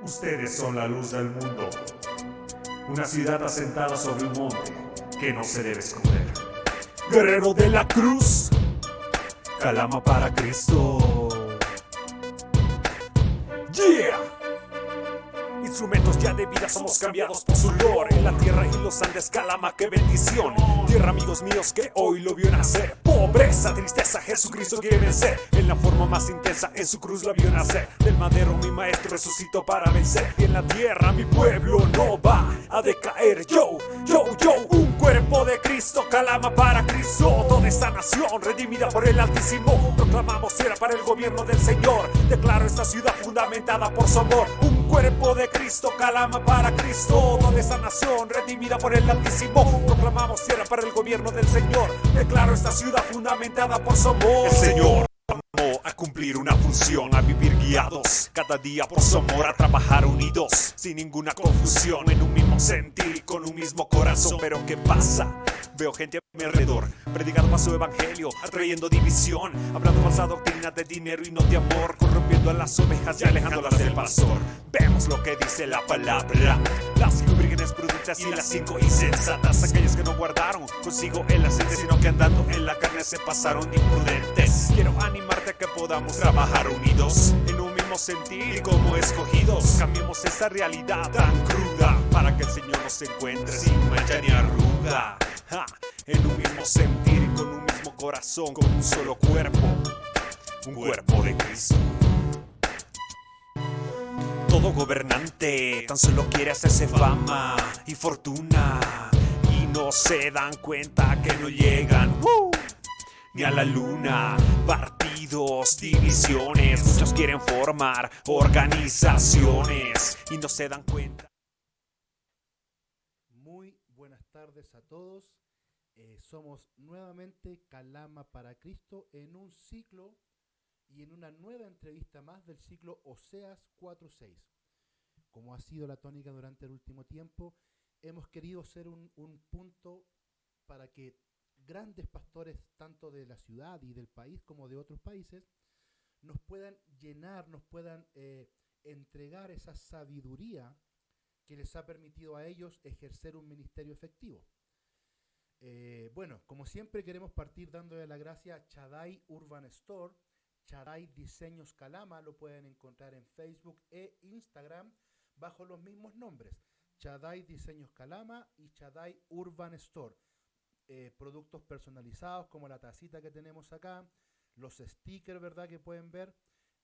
Ustedes son la luz del mundo, una ciudad asentada sobre un monte que no se debe esconder. Guerrero de la cruz, Calama para Cristo. Yeah. Instrumentos ya de vida somos cambiados por su lore. En la tierra y los Andes, Calama, qué bendición. Tierra, amigos míos, que hoy lo vio nacer. Pobreza, tristeza, Jesucristo quiere vencer. En la forma más intensa, en su cruz la vio nacer. Del madero mi maestro resucitó para vencer. Y en la tierra mi pueblo no va a decaer. Yo, un cuerpo de Cristo, Calama para Cristo. Toda esta nación redimida por el Altísimo. Proclamamos tierra para el gobierno del Señor. Declaro esta ciudad fundamentada por su amor. Un cuerpo de Cristo, Calama para Cristo. Toda esta nación redimida por el Altísimo. Proclamamos tierra para el gobierno del Señor. Declaro esta ciudad fundamentada por su amor. El Señor a cumplir una función, a vivir guiados cada día por su amor, a trabajar unidos sin ninguna confusión, en un mismo sentir y con un mismo corazón. Pero ¿qué pasa? Veo gente a mi alrededor predicando más su evangelio, atrayendo división, hablando falsa doctrina de dinero y no de amor, corrompiendo a las ovejas y alejándolas del pastor. Vemos lo que dice la palabra: las 5 vírgenes prudentes y las 5 insensatas, aquellas que no guardaron consigo el aceite, sino que andando en la carne se pasaron de imprudentes. Quiero animarte a que podamos trabajar unidos en un mismo sentir y como escogidos cambiemos esta realidad tan cruda para que el Señor nos encuentre sin mancha ni arruga. En un mismo sentir y con un mismo corazón, con un solo cuerpo, un cuerpo de Cristo. Todo gobernante tan solo quiere hacerse fama y fortuna, y no se dan cuenta que no llegan ni a la luna. Partidos, divisiones, muchos quieren formar organizaciones y no se dan cuenta. Muy buenas tardes a todos. Somos nuevamente Calama para Cristo en un ciclo y en una nueva entrevista más del ciclo Oseas 4:6. Como ha sido la tónica durante el último tiempo, hemos querido ser un punto para que grandes pastores, tanto de la ciudad y del país como de otros países, nos puedan llenar, nos puedan entregar esa sabiduría que les ha permitido a ellos ejercer un ministerio efectivo. Bueno, como siempre queremos partir dándole la gracia a Chadai Urban Store, Chadai Diseños Calama. Lo pueden encontrar en Facebook e Instagram bajo los mismos nombres, Chadai Diseños Calama y Chadai Urban Store. Productos personalizados como la tacita que tenemos acá, los stickers, ¿verdad?, que pueden ver.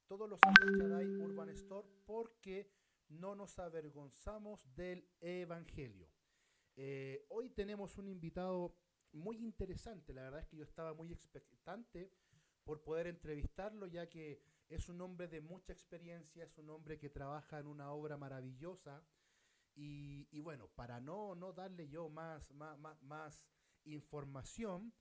Todos los hace Chadai Urban Store porque no nos avergonzamos del Evangelio. Hoy tenemos un invitado muy interesante. La verdad es que yo estaba muy expectante por poder entrevistarlo, ya que es un hombre de mucha experiencia, es un hombre que trabaja en una obra maravillosa. Y bueno, para no darle yo más información,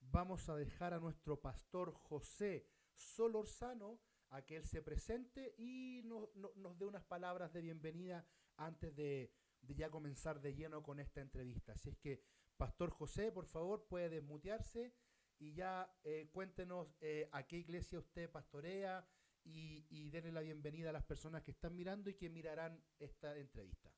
vamos a dejar a nuestro pastor José Solorzano a que él se presente y nos dé unas palabras de bienvenida antes de ya comenzar de lleno con esta entrevista. Así es que, Pastor José, por favor, puede desmutearse y ya cuéntenos a qué iglesia usted pastorea y denle la bienvenida a las personas que están mirando y que mirarán esta entrevista.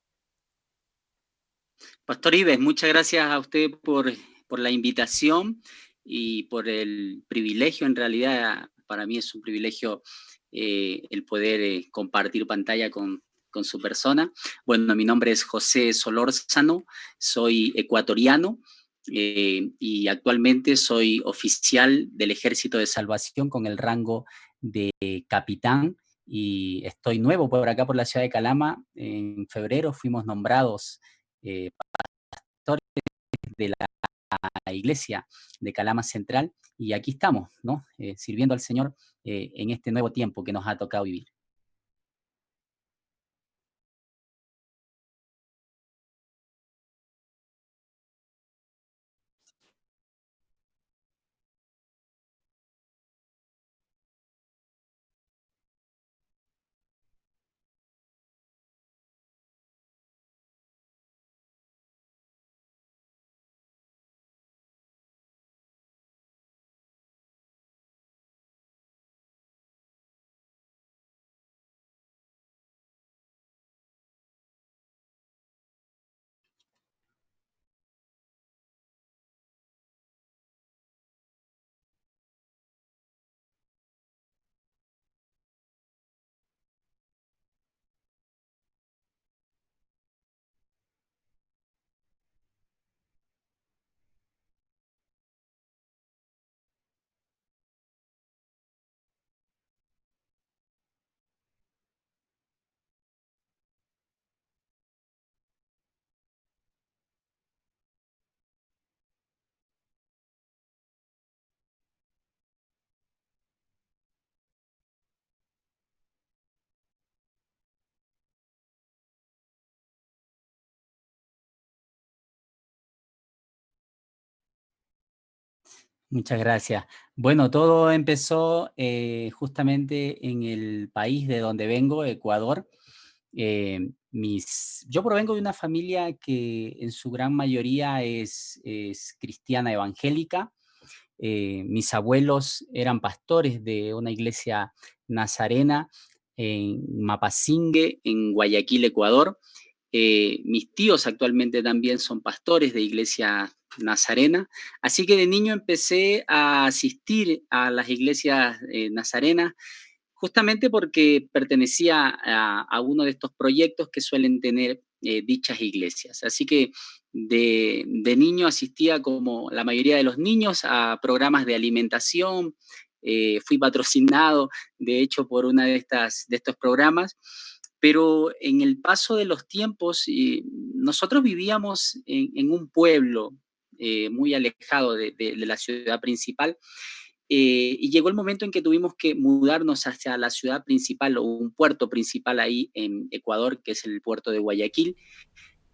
Pastor Ives, muchas gracias a usted por la invitación y por el privilegio. En realidad, para mí es un privilegio el poder compartir pantalla con su persona. Bueno, mi nombre es José Solórzano, soy ecuatoriano y actualmente soy oficial del Ejército de Salvación con el rango de capitán, y estoy nuevo por acá, por la ciudad de Calama. En febrero fuimos nombrados pastores de la iglesia de Calama Central, y aquí estamos, ¿no? Sirviendo al Señor en este nuevo tiempo que nos ha tocado vivir. Muchas gracias. Bueno, todo empezó justamente en el país de donde vengo, Ecuador. Yo provengo de una familia que en su gran mayoría es cristiana evangélica. Mis abuelos eran pastores de una iglesia nazarena en Mapasingue, en Guayaquil, Ecuador. Mis tíos actualmente también son pastores de iglesia nazarena, así que de niño empecé a asistir a las iglesias nazarenas justamente porque pertenecía a uno de estos proyectos que suelen tener dichas iglesias. Así que de niño asistía, como la mayoría de los niños, a programas de alimentación. Fui patrocinado, de hecho, por una de estos programas, pero en el paso de los tiempos, nosotros vivíamos en un pueblo muy alejado de la ciudad principal, y llegó el momento en que tuvimos que mudarnos hacia la ciudad principal o un puerto principal ahí en Ecuador, que es el puerto de Guayaquil,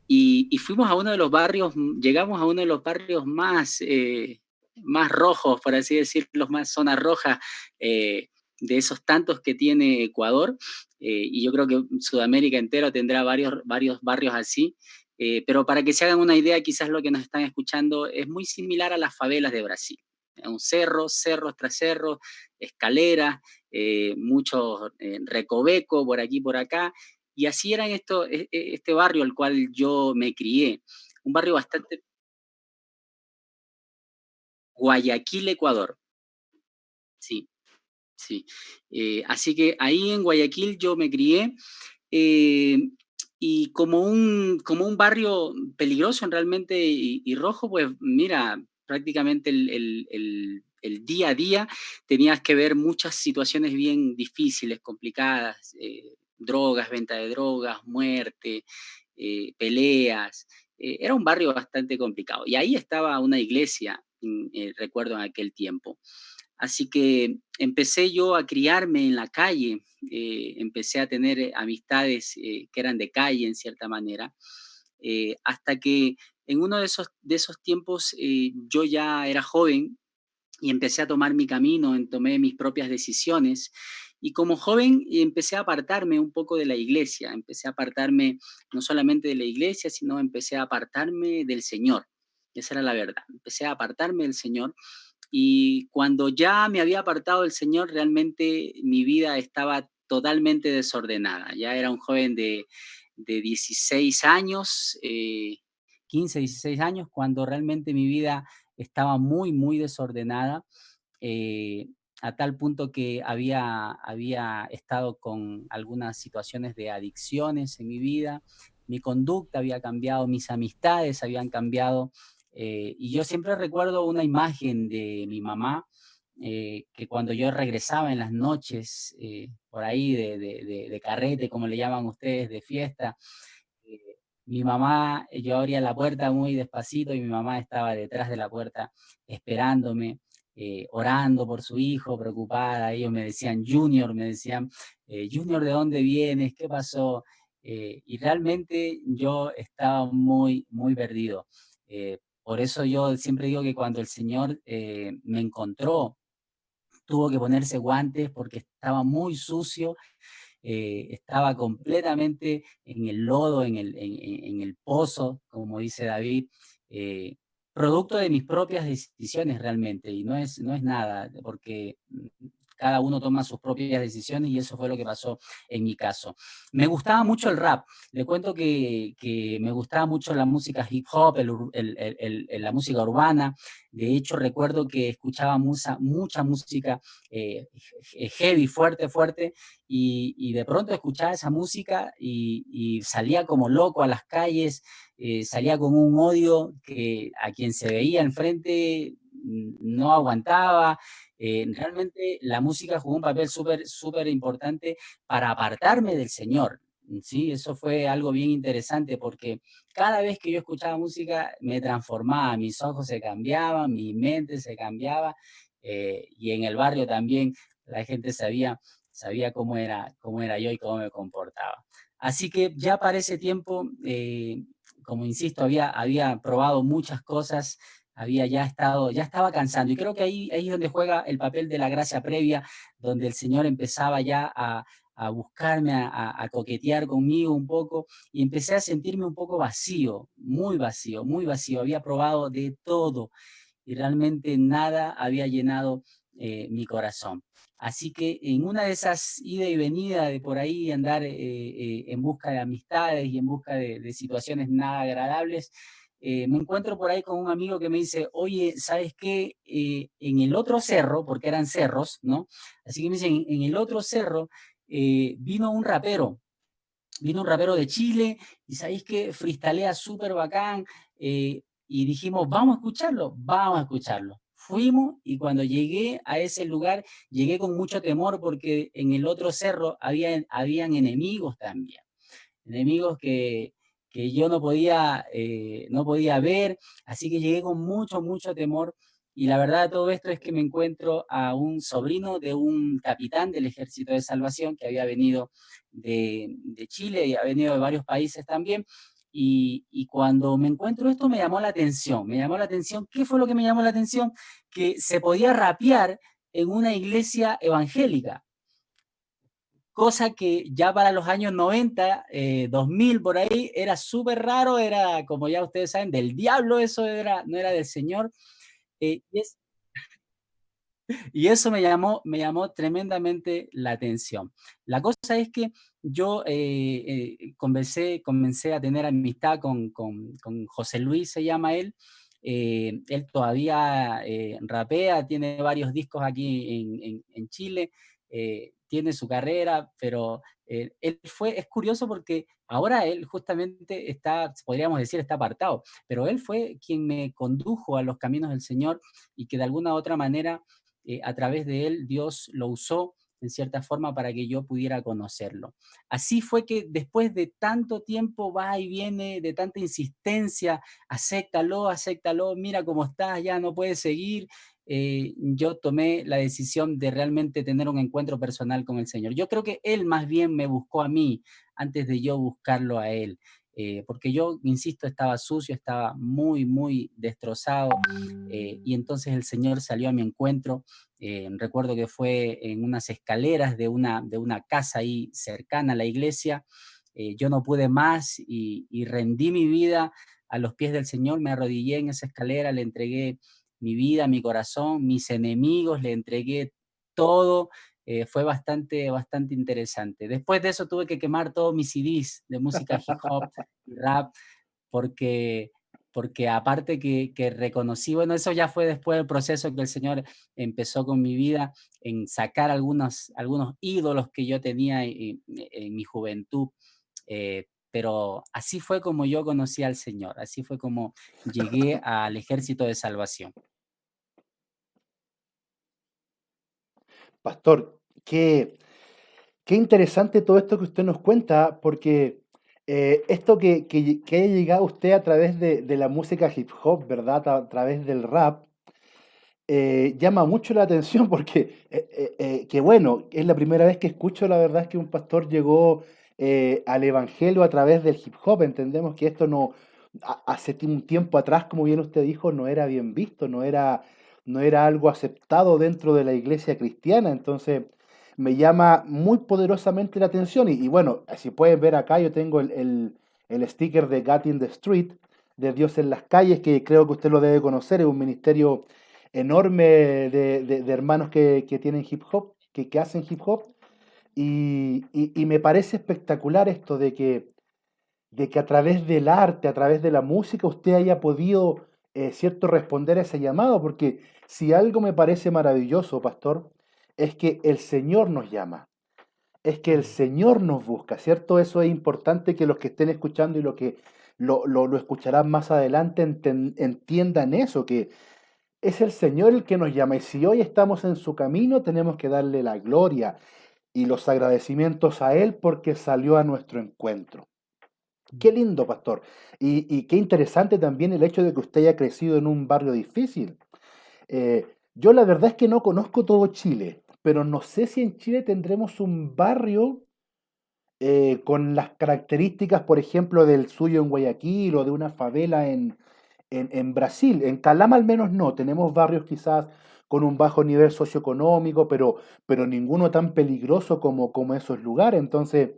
y fuimos a uno de los barrios, llegamos a uno de los barrios más rojos, por así decirlo, más zona roja, de esos tantos que tiene Ecuador, y yo creo que Sudamérica entero tendrá varios barrios así, pero para que se hagan una idea, quizás lo que nos están escuchando es muy similar a las favelas de Brasil. Un cerro, cerros tras cerros, escaleras, muchos recoveco por aquí por acá, y así era este barrio al cual yo me crié, un barrio bastante. Guayaquil, Ecuador, sí, sí. Así que ahí en Guayaquil yo me crié, eh, y como un barrio peligroso realmente y rojo, pues mira, prácticamente el día a día tenías que ver muchas situaciones bien difíciles, complicadas, drogas, venta de drogas, muerte, peleas. Era un barrio bastante complicado. Y ahí estaba una iglesia, recuerdo en aquel tiempo. Así que empecé yo a criarme en la calle, empecé a tener amistades que eran de calle en cierta manera, hasta que en uno de esos tiempos yo ya era joven y empecé a tomar mi camino, tomé mis propias decisiones. Y como joven empecé a apartarme un poco de la iglesia, empecé a apartarme no solamente de la iglesia, sino empecé a apartarme del Señor. Esa era la verdad. Empecé a apartarme del Señor, y cuando ya me había apartado del Señor, realmente mi vida estaba totalmente desordenada. Ya era un joven de 16 años, 15, 16 años, cuando realmente mi vida estaba muy, muy desordenada, eh, a tal punto que había estado con algunas situaciones de adicciones en mi vida, mi conducta había cambiado, mis amistades habían cambiado, y yo siempre recuerdo una imagen de mi mamá, que cuando yo regresaba en las noches, por ahí de carrete, como le llaman ustedes, de fiesta, mi mamá, yo abría la puerta muy despacito y mi mamá estaba detrás de la puerta esperándome, orando por su hijo, preocupada. Ellos me decían, Junior, me decían, Junior, ¿de dónde vienes? ¿Qué pasó? Y realmente yo estaba muy, muy perdido. Por eso yo siempre digo que cuando el Señor me encontró, tuvo que ponerse guantes porque estaba muy sucio, estaba completamente en el lodo, en el pozo, como dice David, eh, producto de mis propias decisiones realmente, y no es nada, porque cada uno toma sus propias decisiones y eso fue lo que pasó en mi caso. Me gustaba mucho el rap, le cuento que me gustaba mucho la música hip hop, la música urbana. De hecho recuerdo que escuchaba mucha música heavy, fuerte, fuerte, y de pronto escuchaba esa música y salía como loco a las calles, salía con un odio que a quien se veía enfrente no aguantaba. Realmente la música jugó un papel súper, súper importante para apartarme del Señor. Sí, eso fue algo bien interesante porque cada vez que yo escuchaba música me transformaba, mis ojos se cambiaban, mi mente se cambiaba, y en el barrio también la gente sabía cómo era yo y cómo me comportaba. Así que ya para ese tiempo, como insisto, había probado muchas cosas, ya estaba cansando. Y creo que ahí es donde juega el papel de la gracia previa, donde el Señor empezaba ya a buscarme, a coquetear conmigo un poco, y empecé a sentirme un poco vacío, muy vacío, muy vacío. Había probado de todo y realmente nada había llenado mi corazón. Así que en una de esas ida y venida de por ahí andar en busca de amistades y en busca de situaciones nada agradables, me encuentro por ahí con un amigo que me dice, oye, ¿sabes qué? En el otro cerro, porque eran cerros, ¿no? Así que me dicen, en el otro cerro vino un rapero de Chile y sabéis que freestalea súper bacán, y dijimos, vamos a escucharlo. Fuimos y cuando llegué a ese lugar, llegué con mucho temor porque en el otro cerro habían enemigos también, enemigos que yo no podía ver, así que llegué con mucho, mucho temor. Y la verdad de todo esto es que me encuentro a un sobrino de un capitán del Ejército de Salvación que había venido de Chile y ha venido de varios países también. Y cuando me encuentro esto me llamó la atención, ¿Qué fue lo que me llamó la atención? Que se podía rapear en una iglesia evangélica, cosa que ya para los años 90, 2000 por ahí, era súper raro, era, como ya ustedes saben, del diablo, eso era, no era del Señor. eh, y, es- y eso me llamó tremendamente la atención. La cosa es que yo comencé a tener amistad con José Luis, se llama él. Él todavía rapea, tiene varios discos aquí en Chile, tiene su carrera, pero es curioso porque ahora él justamente podríamos decir, está apartado, pero él fue quien me condujo a los caminos del Señor y que de alguna u otra manera a través de él Dios lo usó en cierta forma para que yo pudiera conocerlo. Así fue que después de tanto tiempo va y viene, de tanta insistencia, acéptalo, acéptalo, mira cómo estás, ya no puedes seguir, yo tomé la decisión de realmente tener un encuentro personal con el Señor. Yo creo que Él más bien me buscó a mí antes de yo buscarlo a Él. Porque yo, insisto, estaba sucio, estaba muy, muy destrozado, y entonces el Señor salió a mi encuentro. Recuerdo que fue en unas escaleras de una casa ahí cercana a la iglesia. Yo no pude más y rendí mi vida a los pies del Señor, me arrodillé en esa escalera, le entregué mi vida, mi corazón, mis enemigos, le entregué todo. Fue bastante, bastante interesante. Después de eso tuve que quemar todos mis CDs de música hip hop y rap, porque, porque aparte que reconocí, bueno, eso ya fue después del proceso que el Señor empezó con mi vida, en sacar algunos ídolos que yo tenía en mi juventud. Pero así fue como yo conocí al Señor, así fue como llegué al Ejército de Salvación. Pastor, qué interesante todo esto que usted nos cuenta, porque esto que haya llegado a usted a través de la música hip hop, ¿verdad? A través del rap, llama mucho la atención porque, que bueno, es la primera vez que escucho, la verdad es que un pastor llegó al evangelio a través del hip hop. Entendemos que esto no, un tiempo atrás, como bien usted dijo, no era bien visto, no era algo aceptado dentro de la iglesia cristiana. Entonces, me llama muy poderosamente la atención. Y bueno, si pueden ver acá, yo tengo el sticker de God in the Street, de Dios en las calles, que creo que usted lo debe conocer, es un ministerio enorme de hermanos que tienen hip hop, que hacen hip hop, y me parece espectacular esto de que a través del arte, a través de la música, usted haya podido, ¿cierto?, responder a ese llamado, porque si algo me parece maravilloso, pastor, es que el Señor nos llama, es que el Señor nos busca, ¿cierto? Eso es importante que los que estén escuchando y los que lo escucharán más adelante entiendan eso, que es el Señor el que nos llama, y si hoy estamos en su camino, tenemos que darle la gloria y los agradecimientos a Él porque salió a nuestro encuentro. Qué lindo, pastor. Y qué interesante también el hecho de que usted haya crecido en un barrio difícil. Yo la verdad es que no conozco todo Chile, pero no sé si en Chile tendremos un barrio con las características, por ejemplo, del suyo en Guayaquil o de una favela en Brasil. En Calama al menos no, tenemos barrios quizás con un bajo nivel socioeconómico, pero ninguno tan peligroso como esos lugares. Entonces,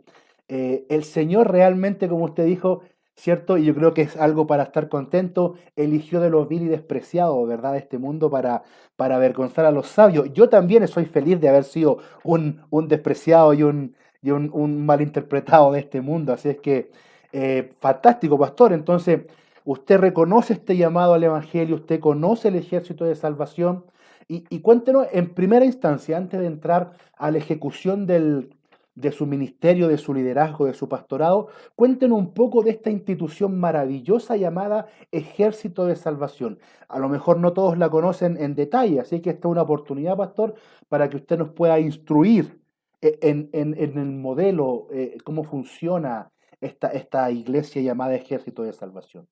el Señor realmente, como usted dijo, ¿cierto? Y yo creo que es algo para estar contento, eligió de los vil y despreciados, ¿verdad? De este mundo para avergonzar a los sabios. Yo también soy feliz de haber sido un despreciado y un malinterpretado de este mundo. Así es que, fantástico, pastor. Entonces, usted reconoce este llamado al Evangelio, usted conoce el ejército de salvación. Y cuéntenos en primera instancia, antes de entrar a la ejecución de su ministerio, de su liderazgo, de su pastorado, cuéntenos un poco de esta institución maravillosa llamada Ejército de Salvación. A lo mejor no todos la conocen en detalle, así que esta es una oportunidad, pastor, para que usted nos pueda instruir en el modelo, cómo funciona esta iglesia llamada Ejército de Salvación.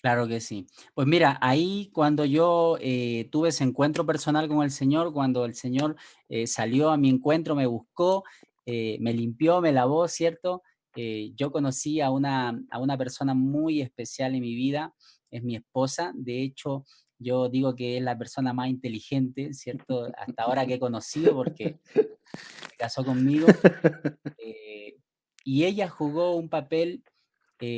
Claro que sí. Pues mira, ahí cuando yo tuve ese encuentro personal con el Señor, cuando el Señor salió a mi encuentro, me buscó, me limpió, me lavó, ¿cierto? Yo conocí a una persona muy especial en mi vida, es mi esposa. De hecho, yo digo que es la persona más inteligente, ¿cierto? Hasta ahora que he conocido, porque se casó conmigo. eh, y ella jugó un papel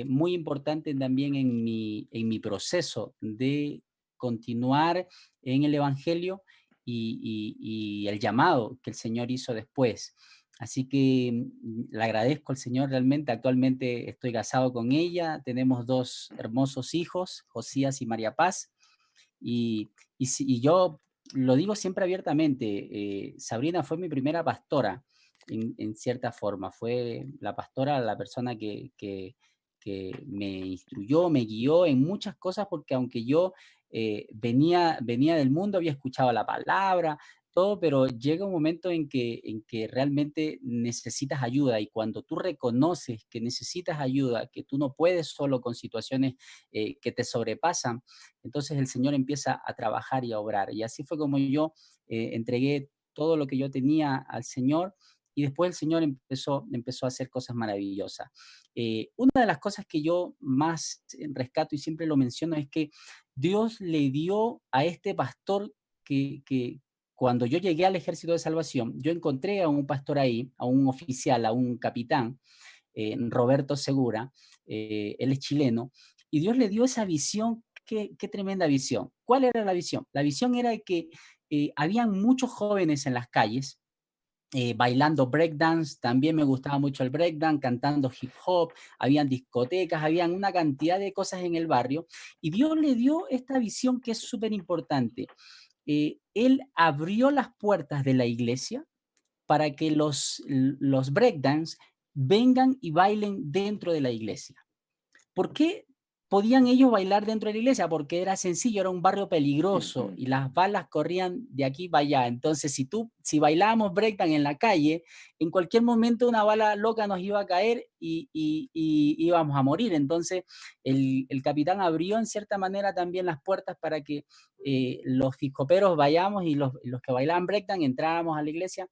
muy importante también en mi proceso de continuar en el Evangelio y el llamado que el Señor hizo después. Así que le agradezco al Señor realmente. Actualmente estoy casado con ella, tenemos dos hermosos hijos, Josías y María Paz, y yo lo digo siempre abiertamente, Sabrina fue mi primera pastora, en cierta forma, fue la pastora, la persona que me instruyó, me guió en muchas cosas, porque aunque yo venía del mundo, había escuchado la palabra, todo, pero llega un momento en que realmente necesitas ayuda, y cuando tú reconoces que necesitas ayuda, que tú no puedes solo con situaciones que te sobrepasan, entonces el Señor empieza a trabajar y a obrar. Y así fue como yo entregué todo lo que yo tenía al Señor, y después el Señor empezó a hacer cosas maravillosas. Una de las cosas que yo más rescato y siempre lo menciono es que Dios le dio a este pastor que cuando yo llegué al Ejército de Salvación, yo encontré a un pastor ahí, a un oficial, a un capitán, Roberto Segura, él es chileno, y Dios le dio esa visión. Qué tremenda visión. ¿Cuál era la visión? La visión era que habían muchos jóvenes en las calles bailando breakdance. También me gustaba mucho el breakdance, cantando hip hop, habían discotecas, habían una cantidad de cosas en el barrio, y Dios le dio esta visión que es súper importante. Él abrió las puertas de la iglesia para que los breakdance vengan y bailen dentro de la iglesia. ¿Por qué podían ellos bailar dentro de la iglesia? Porque era sencillo, era un barrio peligroso y las balas corrían de aquí para allá. Entonces, si bailábamos breakdance en la calle, en cualquier momento una bala loca nos iba a caer y íbamos a morir. Entonces, el capitán abrió en cierta manera también las puertas para que los discoperos vayamos, y los que bailaban breakdance entráramos a la iglesia,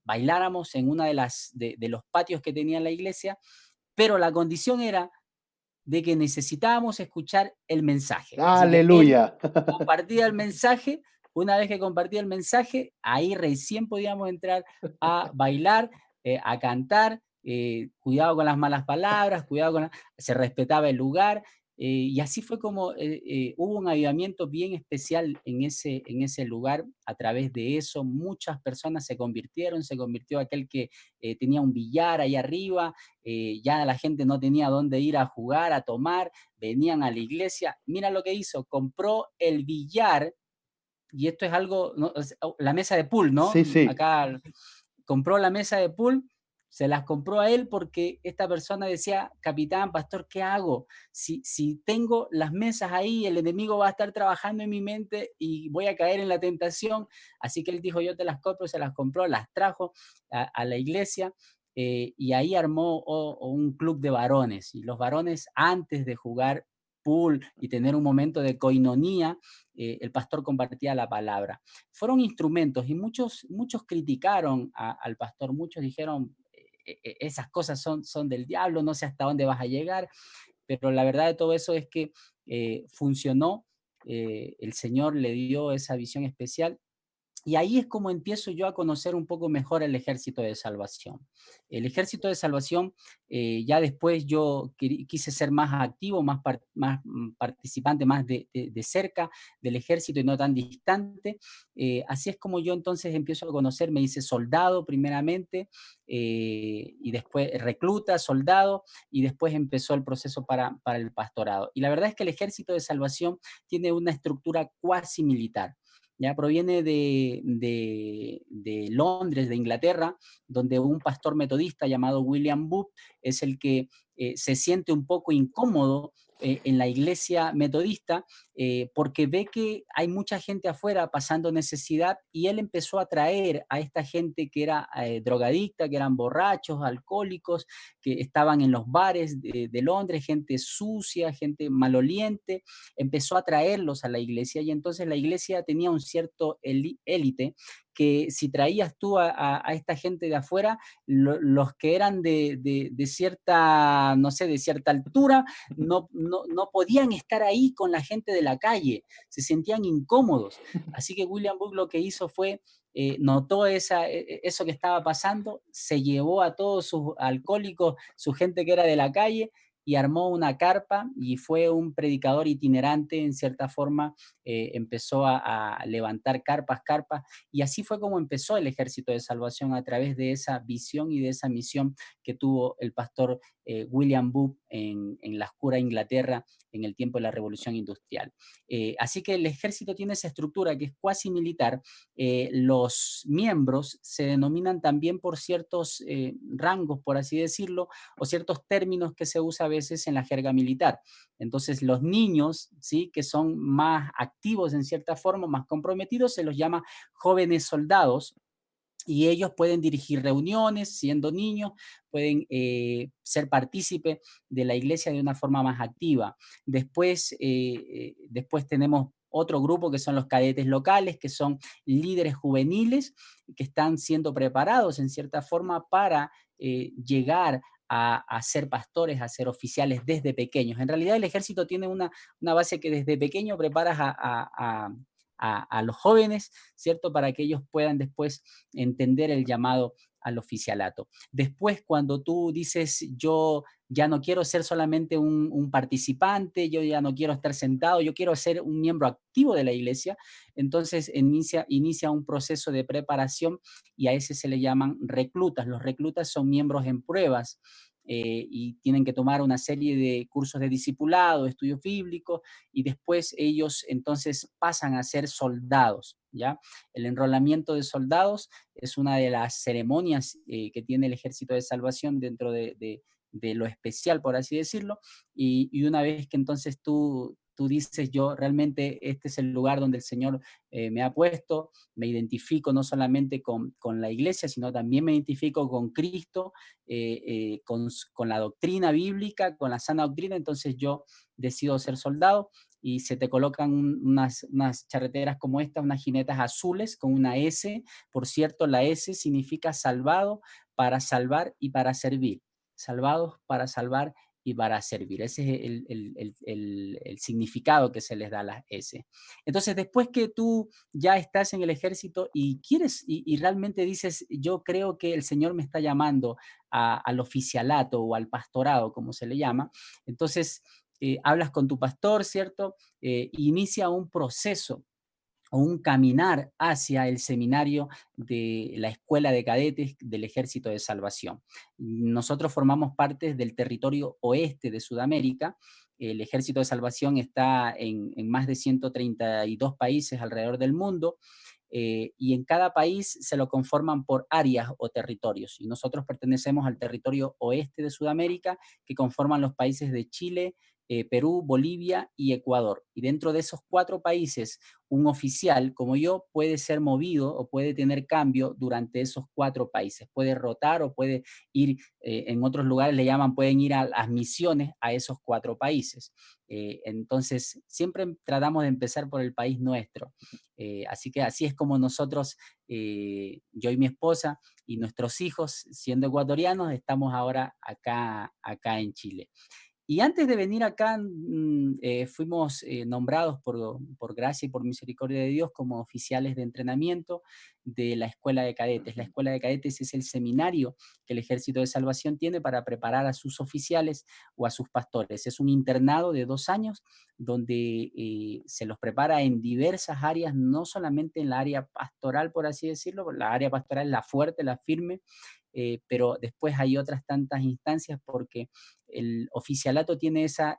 bailáramos en una de los patios que tenía la iglesia, pero la condición era de que necesitábamos escuchar el mensaje. Así que él Aleluya. compartía el mensaje. Una vez que compartía el mensaje, ahí recién podíamos entrar a bailar, a cantar. Cuidado con las malas palabras, se respetaba el lugar. Y así fue como hubo un avivamiento bien especial en ese lugar. A través de eso, muchas personas se convirtió aquel que tenía un billar ahí arriba. Ya la gente no tenía dónde ir a jugar, a tomar, venían a la iglesia. Mira lo que hizo, compró el billar, y esto es algo, ¿no? La mesa de pool, ¿no? Sí, sí. Acá compró la mesa de pool, se las compró a él porque esta persona decía: capitán, pastor, ¿qué hago? Si tengo las mesas ahí, el enemigo va a estar trabajando en mi mente y voy a caer en la tentación. Así que él dijo: yo te las compro. Se las compró, las trajo a la iglesia. Y ahí armó un club de varones, y los varones, antes de jugar pool y tener un momento de coinonía, el pastor compartía la palabra. Fueron instrumentos, y muchos criticaron al pastor, muchos dijeron: esas cosas son del diablo, no sé hasta dónde vas a llegar. pero la verdad de todo eso es que funcionó, el Señor le dio esa visión especial y ahí es como empiezo yo a conocer un poco mejor el Ejército de Salvación. El Ejército de Salvación, ya después yo quise ser más activo, más participante, más de cerca del ejército y no tan distante. Así es como yo entonces empiezo a conocer, me hice soldado primeramente, y después recluta, soldado, y después empezó el proceso para el pastorado. Y la verdad es que el Ejército de Salvación tiene una estructura cuasi militar. Ya proviene de Londres, de Inglaterra, donde un pastor metodista llamado William Booth es el que se siente un poco incómodo en la iglesia metodista, porque ve que hay mucha gente afuera pasando necesidad y él empezó a traer a esta gente que era drogadicta, que eran borrachos, alcohólicos, que estaban en los bares de Londres, gente sucia, gente maloliente, empezó a traerlos a la iglesia y entonces la iglesia tenía un cierto élite que si traías tú a esta gente de afuera, los que eran de cierta, no sé, de cierta altura, no podían estar ahí con la gente de la calle, se sentían incómodos. Así que William Booth lo que hizo fue, notó eso que estaba pasando, se llevó a todos sus alcohólicos, su gente que era de la calle, y armó una carpa y fue un predicador itinerante en cierta forma, empezó a levantar carpas, y así fue como empezó el Ejército de Salvación a través de esa visión y de esa misión que tuvo el pastor William Booth en la oscura Inglaterra en el tiempo de la Revolución Industrial. Así que el ejército tiene esa estructura que es cuasi militar. Los miembros se denominan también por ciertos rangos, por así decirlo, o ciertos términos que se usa a veces en la jerga militar. Entonces, los niños, ¿sí?, que son más activos en cierta forma, más comprometidos, se los llama jóvenes soldados, y ellos pueden dirigir reuniones siendo niños, pueden ser partícipes de la iglesia de una forma más activa. Después tenemos otro grupo que son los cadetes locales, que son líderes juveniles que están siendo preparados en cierta forma para llegar a ser pastores, a ser oficiales desde pequeños. En realidad el ejército tiene una base que desde pequeño preparas a los jóvenes, ¿cierto? Para que ellos puedan después entender el llamado al oficialato. Después, cuando tú dices, yo ya no quiero ser solamente un participante, yo ya no quiero estar sentado, yo quiero ser un miembro activo de la iglesia, entonces inicia un proceso de preparación y a ese se le llaman reclutas. Los reclutas son miembros en pruebas, y tienen que tomar una serie de cursos de discipulado, estudios bíblicos, y después ellos entonces pasan a ser soldados, ¿ya? El enrolamiento de soldados es una de las ceremonias que tiene el Ejército de Salvación dentro de lo especial, por así decirlo, y una vez que entonces tú dices, yo realmente este es el lugar donde el Señor me ha puesto, me identifico no solamente con la iglesia, sino también me identifico con Cristo, con la doctrina bíblica, con la sana doctrina, entonces yo decido ser soldado y se te colocan unas charreteras como esta, unas jinetas azules con una S. Por cierto, la S significa salvado, para salvar y para servir. Salvados para salvar y para servir. Ese es el significado que se les da a las S. Entonces, después que tú ya estás en el ejército y quieres, y realmente dices, yo creo que el Señor me está llamando al oficialato o al pastorado, como se le llama, entonces hablas con tu pastor, ¿cierto? Inicia un proceso o un caminar hacia el seminario de la Escuela de Cadetes del Ejército de Salvación. Nosotros formamos parte del territorio oeste de Sudamérica. El Ejército de Salvación está en más de 132 países alrededor del mundo. Y en cada país se lo conforman por áreas o territorios. Y nosotros pertenecemos al territorio oeste de Sudamérica, que conforman los países de Chile, Perú, Bolivia y Ecuador. Y dentro de esos 4 países, un oficial como yo puede ser movido o puede tener cambio durante esos 4 países. Puede rotar o puede ir, en otros lugares le llaman, pueden ir a las misiones a esos 4 países. Entonces, siempre tratamos de empezar por el país nuestro. Así que así es como nosotros, yo y mi esposa y nuestros hijos, siendo ecuatorianos, estamos ahora acá en Chile. Y antes de venir acá, fuimos nombrados por gracia y por misericordia de Dios como oficiales de entrenamiento de la Escuela de Cadetes. La Escuela de Cadetes es el seminario que el Ejército de Salvación tiene para preparar a sus oficiales o a sus pastores. Es un internado de 2 años donde se los prepara en diversas áreas, no solamente en la área pastoral, por así decirlo. La área pastoral es la fuerte, la firme, pero después hay otras tantas instancias porque el oficialato tiene esa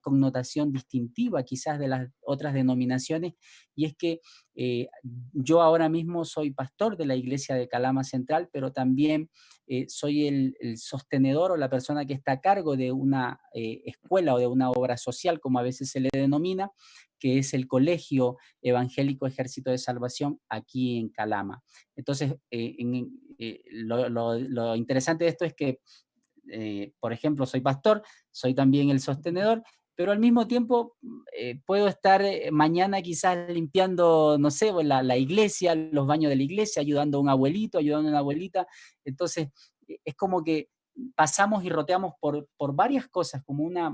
connotación distintiva quizás de las otras denominaciones, y es que yo ahora mismo soy pastor de la iglesia de Calama Central, pero también soy el sostenedor o la persona que está a cargo de una escuela o de una obra social, como a veces se le denomina, que es el Colegio Evangélico Ejército de Salvación aquí en Calama. Entonces, lo interesante de esto es que, por ejemplo, soy pastor, soy también el sostenedor, pero al mismo tiempo puedo estar mañana quizás limpiando, no sé, pues, la iglesia, los baños de la iglesia, ayudando a un abuelito, ayudando a una abuelita. Entonces, es como que pasamos y roteamos por varias cosas, como unas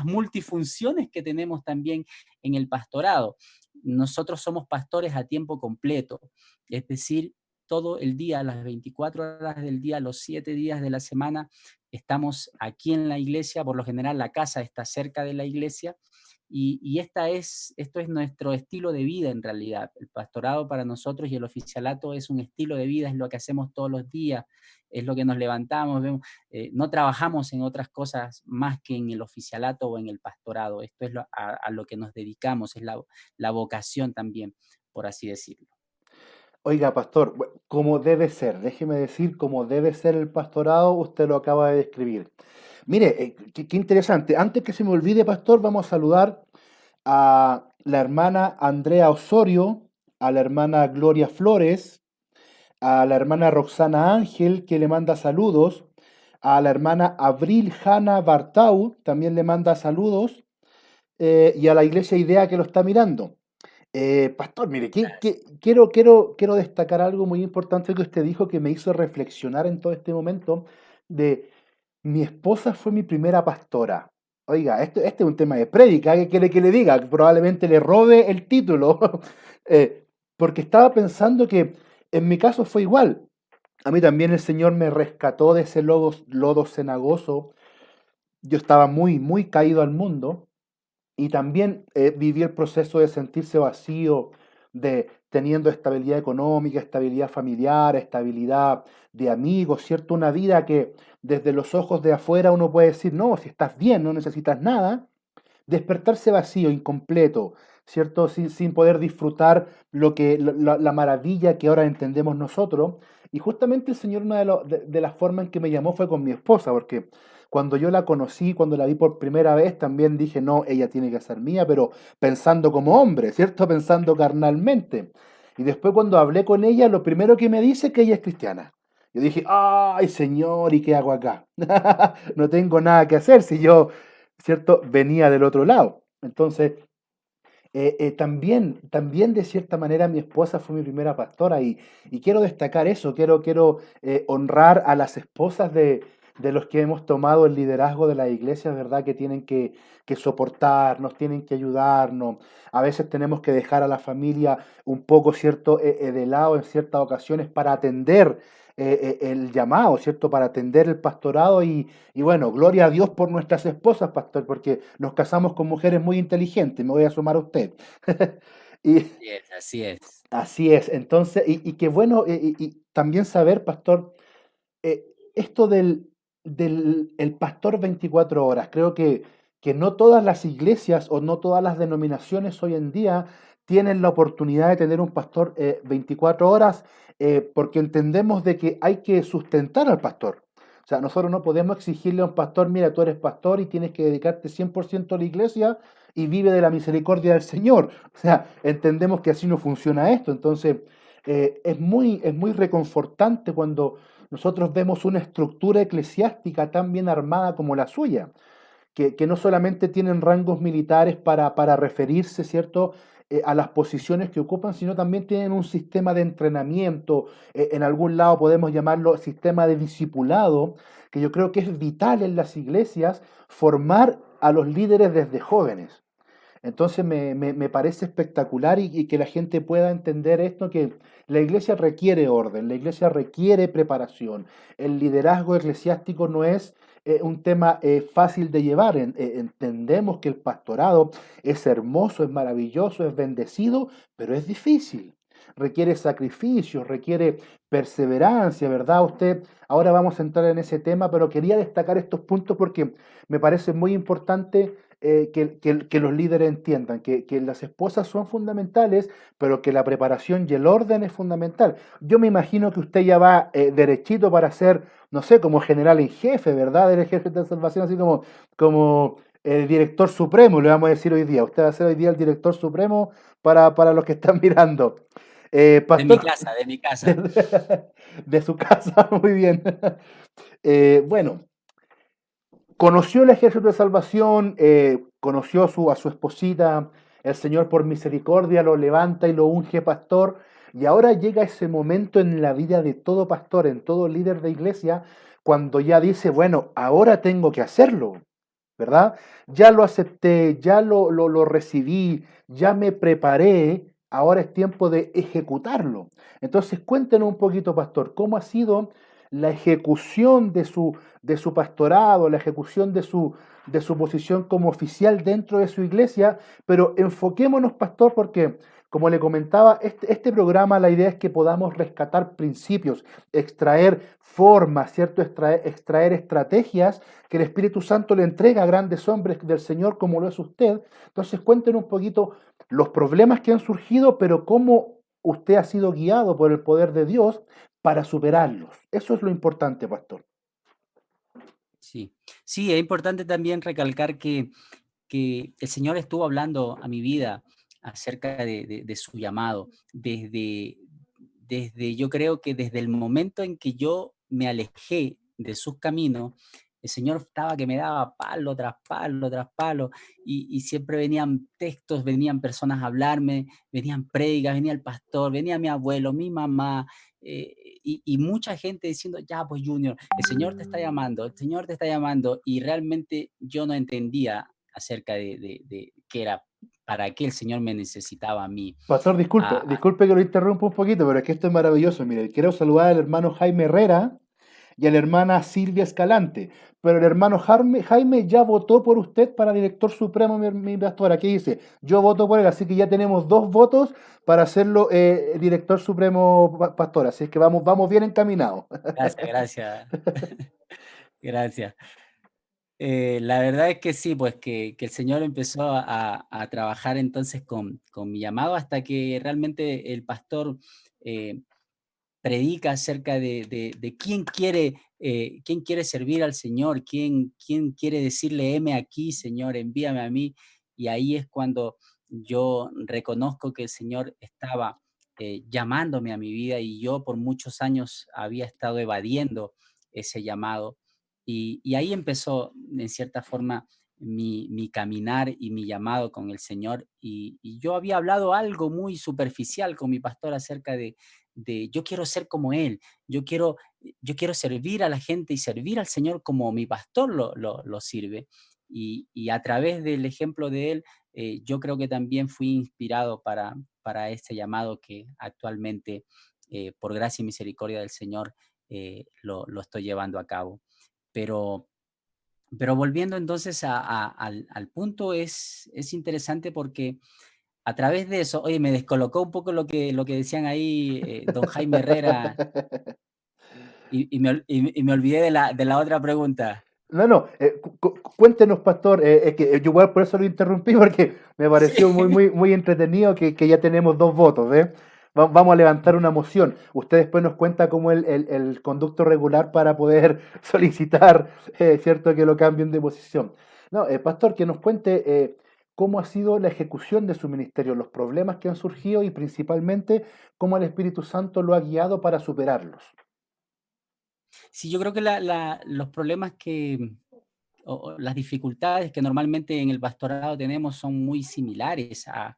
multifunciones que tenemos también en el pastorado. Nosotros somos pastores a tiempo completo, es decir, todo el día, las 24 horas del día, los 7 días de la semana, estamos aquí en la iglesia. Por lo general la casa está cerca de la iglesia, y esto es nuestro estilo de vida en realidad. El pastorado para nosotros y el oficialato es un estilo de vida, es lo que hacemos todos los días, es lo que nos levantamos, vemos, no trabajamos en otras cosas más que en el oficialato o en el pastorado. Esto es a lo que nos dedicamos, es la vocación también, por así decirlo. Oiga, pastor, como debe ser, déjeme decir, cómo debe ser el pastorado, usted lo acaba de describir. Mire, qué interesante. Antes que se me olvide, pastor, vamos a saludar a la hermana Andrea Osorio, a la hermana Gloria Flores, a la hermana Roxana Ángel, que le manda saludos, a la hermana Abril Hanna Bartau, también le manda saludos, y a la iglesia Idea que lo está mirando. Pastor, mire, quiero destacar algo muy importante que usted dijo que me hizo reflexionar en todo este momento de mi esposa fue mi primera pastora. Oiga, este es un tema de prédica, ¿qué quiere que le diga? Probablemente le robe el título, porque estaba pensando que en mi caso fue igual. A mí también el Señor me rescató de ese lodo cenagoso. Yo estaba muy, muy caído al mundo. Y también viví el proceso de sentirse vacío, de teniendo estabilidad económica, estabilidad familiar, estabilidad de amigos, ¿cierto? Una vida que desde los ojos de afuera uno puede decir, no, si estás bien, no necesitas nada. Despertarse vacío, incompleto, ¿cierto? Sin poder disfrutar la maravilla que ahora entendemos nosotros. Y justamente el Señor, una de las formas en que me llamó fue con mi esposa, porque cuando yo la conocí, cuando la vi por primera vez, también dije, no, ella tiene que ser mía, pero pensando como hombre, ¿cierto? Pensando carnalmente. Y después cuando hablé con ella, lo primero que me dice es que ella es cristiana. Yo dije, ay, Señor, ¿y qué hago acá? No tengo nada que hacer si yo, ¿cierto? Venía del otro lado. Entonces, también de cierta manera mi esposa fue mi primera pastora, y quiero destacar eso, quiero honrar a las esposas de los que hemos tomado el liderazgo de la iglesia, ¿verdad? Que tienen que soportarnos, tienen que ayudarnos. A veces tenemos que dejar a la familia un poco, ¿cierto? De lado en ciertas ocasiones para atender el llamado, ¿cierto? Para atender el pastorado, y bueno, gloria a Dios por nuestras esposas, pastor, porque nos casamos con mujeres muy inteligentes, me voy a sumar a usted. Y Así es, así es. así es, entonces, y qué bueno, y también saber, pastor, esto del el pastor 24 horas, creo que no todas las iglesias o no todas las denominaciones hoy en día tienen la oportunidad de tener un pastor 24 horas, porque entendemos de que hay que sustentar al pastor. O sea, nosotros no podemos exigirle a un pastor, mira, tú eres pastor y tienes que dedicarte 100% a la iglesia y vive de la misericordia del Señor. O sea, entendemos que así no funciona esto. Entonces, es muy reconfortante cuando nosotros vemos una estructura eclesiástica tan bien armada como la suya, que no solamente tienen rangos militares para referirse, ¿cierto? A las posiciones que ocupan, sino también tienen un sistema de entrenamiento, en algún lado podemos llamarlo sistema de discipulado, que yo creo que es vital en las iglesias formar a los líderes desde jóvenes. Entonces me parece espectacular y que la gente pueda entender esto, que la iglesia requiere orden, la iglesia requiere preparación. El liderazgo eclesiástico no es un tema fácil de llevar. Entendemos que el pastorado es hermoso, es maravilloso, es bendecido, pero es difícil. Requiere sacrificio, requiere perseverancia, ¿verdad? Ahora vamos a entrar en ese tema, pero quería destacar estos puntos porque me parece muy importante que los líderes entiendan que las esposas son fundamentales, pero que la preparación y el orden es fundamental. Yo me imagino que usted ya va derechito para ser, no sé, como general en jefe, ¿verdad? Del ejército de salvación, así como el director supremo, le vamos a decir hoy día. Usted va a ser hoy día el director supremo para los que están mirando. De mi Pastor, casa, de mi casa. de, de su casa, muy bien. Bueno, conoció el ejército de salvación, conoció a su esposita, el Señor por misericordia lo levanta y lo unge pastor, y ahora llega ese momento en la vida de todo pastor, en todo líder de iglesia, cuando ya dice, bueno, ahora tengo que hacerlo, ¿verdad? Ya lo acepté, ya lo recibí, ya me preparé, ahora es tiempo de ejecutarlo. Entonces cuéntenos un poquito, pastor, ¿cómo ha sido la ejecución de su pastorado, la ejecución de su posición como oficial dentro de su iglesia? Pero enfoquémonos, pastor, porque, como le comentaba, este programa, la idea es que podamos rescatar principios, extraer formas, ¿cierto? Extraer estrategias que el Espíritu Santo le entrega a grandes hombres del Señor como lo es usted. Entonces cuéntenos un poquito los problemas que han surgido, pero cómo usted ha sido guiado por el poder de Dios para superarlos. Eso es lo importante, pastor. Sí, sí, es importante también recalcar que el Señor estuvo hablando a mi vida acerca de su llamado, desde, yo creo que desde el momento en que yo me alejé de sus caminos, el Señor estaba que me daba palo tras palo tras palo, y siempre venían textos, venían personas a hablarme, venían prédicas, venía el pastor, venía mi abuelo, mi mamá, y mucha gente diciendo, ya pues Junior, el Señor te está llamando, el Señor te está llamando, y realmente yo no entendía acerca de qué era, para qué el Señor me necesitaba a mí. Pastor, disculpe, Ah, disculpe que lo interrumpa un poquito, pero es que esto es maravilloso. Mire, quiero saludar al hermano Jaime Herrera y a la hermana Silvia Escalante, pero el hermano Jaime ya votó por usted para director supremo, mi pastor. Aquí dice, yo voto por él, así que ya tenemos dos votos para hacerlo director supremo, pastor. Así es que vamos bien encaminados. gracias, gracias, gracias. La verdad es que sí, pues que el Señor empezó a trabajar entonces con mi llamado hasta que realmente el pastor eh, predica acerca de quién quiere servir al Señor, quién quiere decirle, heme aquí, Señor, envíame a mí. Y ahí es cuando yo reconozco que el Señor estaba llamándome a mi vida, y yo por muchos años había estado evadiendo ese llamado. Y ahí empezó, en cierta forma, mi caminar y mi llamado con el Señor. Y yo había hablado algo muy superficial con mi pastor acerca de yo quiero ser como él, yo quiero servir a la gente y servir al Señor como mi pastor lo sirve. Y a través del ejemplo de él, yo creo que también fui inspirado para este llamado que actualmente, por gracia y misericordia del Señor, lo estoy llevando a cabo. Pero, pero volviendo entonces al punto, es interesante porque a través de eso, oye, me descolocó un poco lo que decían ahí, don Jaime Herrera, y me olvidé de la otra pregunta. No, no, cuéntenos, pastor, es que yo igual por eso lo interrumpí, porque me Sí. pareció muy entretenido que ya tenemos dos votos, ¿eh? Vamos a levantar una moción. Usted después nos cuenta cómo el conducto regular para poder solicitar, ¿cierto?, que lo cambien de posición. No, pastor, que nos cuente cómo ha sido la ejecución de su ministerio, los problemas que han surgido y principalmente cómo el Espíritu Santo lo ha guiado para superarlos. Sí, yo creo que los problemas o las dificultades que normalmente en el pastorado tenemos son muy similares a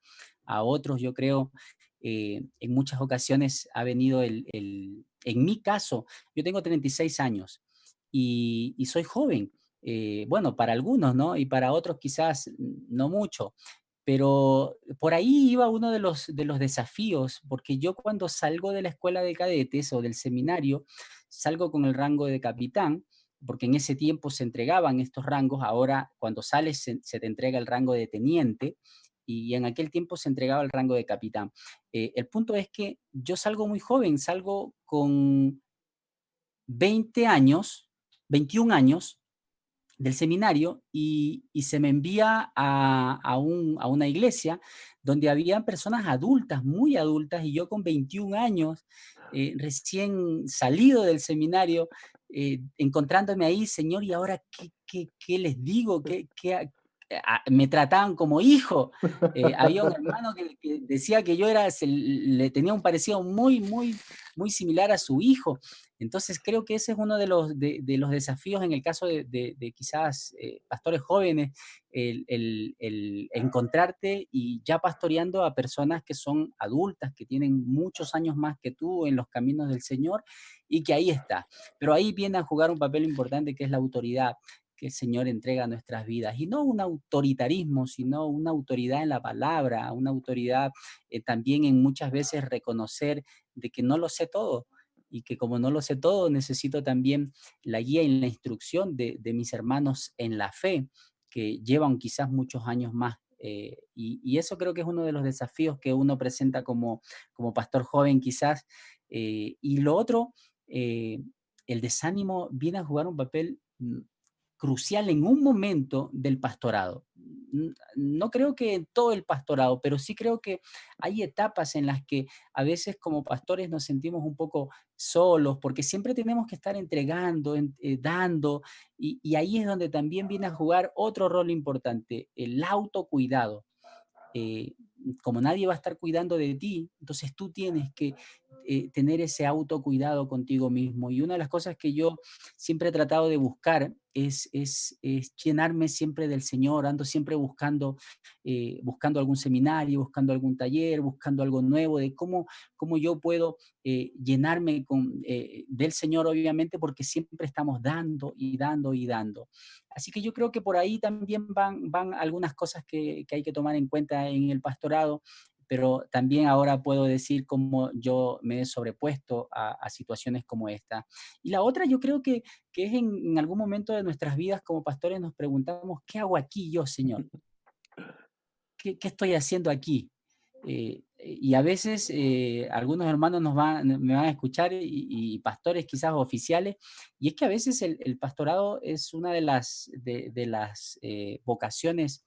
otros. Yo creo, en muchas ocasiones ha venido en mi caso, yo tengo 36 años, y soy joven. Bueno, para algunos, ¿no? Y para otros quizás no mucho. Pero por ahí iba uno de los desafíos, porque yo cuando salgo de la escuela de cadetes o del seminario, salgo con el rango de capitán, porque en ese tiempo se entregaban estos rangos, ahora cuando sales se te entrega el rango de teniente y en aquel tiempo se entregaba el rango de capitán. El punto es que yo salgo muy joven, salgo con 20 años, 21 años, del seminario y se me envía a una iglesia donde habían personas adultas, muy adultas, y yo con 21 años, recién salido del seminario, encontrándome ahí, Señor, ¿y ahora qué les digo? Me trataban como hijo. Había un hermano que decía que yo le tenía un parecido muy similar a su hijo. Entonces creo que ese es uno de los desafíos en el caso de quizás pastores jóvenes, el encontrarte y ya pastoreando a personas que son adultas, que tienen muchos años más que tú en los caminos del Señor y que ahí está. Pero ahí viene a jugar un papel importante que es la autoridad que el Señor entrega a nuestras vidas. Y no un autoritarismo, sino una autoridad en la palabra, una autoridad también en muchas veces reconocer de que no lo sé todo, y que como no lo sé todo, necesito también la guía y la instrucción de mis hermanos en la fe, que llevan quizás muchos años más. Y eso creo que es uno de los desafíos que uno presenta como pastor joven quizás. Y lo otro, el desánimo viene a jugar un papel crucial en un momento del pastorado. No creo que en todo el pastorado, pero sí creo que hay etapas en las que a veces como pastores nos sentimos un poco solos, porque siempre tenemos que estar entregando, dando, y ahí es donde también viene a jugar otro rol importante, el autocuidado. eh, Como nadie va a estar cuidando de ti, entonces tú tienes que tener ese autocuidado contigo mismo. Y una de las cosas que yo siempre he tratado de buscar es llenarme siempre del Señor, ando siempre buscando algún seminario, buscando algún taller, buscando algo nuevo, de cómo yo puedo llenarme del Señor, obviamente, porque siempre estamos dando y dando y dando. Así que yo creo que por ahí también van algunas cosas que hay que tomar en cuenta en el pastorado, pero también ahora puedo decir cómo yo me he sobrepuesto a situaciones como esta. Y la otra yo creo que es en algún momento de nuestras vidas como pastores nos preguntamos, ¿qué hago aquí yo, Señor? ¿Qué estoy haciendo aquí? Y a veces algunos hermanos me van a escuchar y pastores quizás oficiales, y es que a veces el pastorado es una de las vocaciones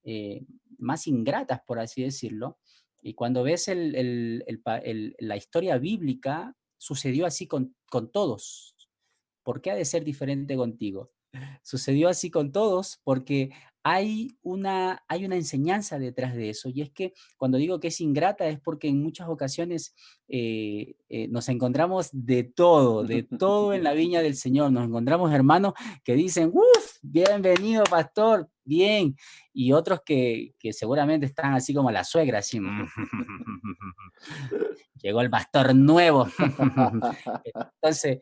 eh, más ingratas, por así decirlo. Y cuando ves la historia bíblica, sucedió así con todos. ¿Por qué ha de ser diferente contigo? Sucedió así con todos porque hay una enseñanza detrás de eso. Y es que cuando digo que es ingrata es porque en muchas ocasiones nos encontramos de todo en la viña del Señor. Nos encontramos hermanos que dicen, uff, bienvenido pastor, bien. Y otros que seguramente están así como la suegra, así. Llegó el pastor nuevo. Entonces,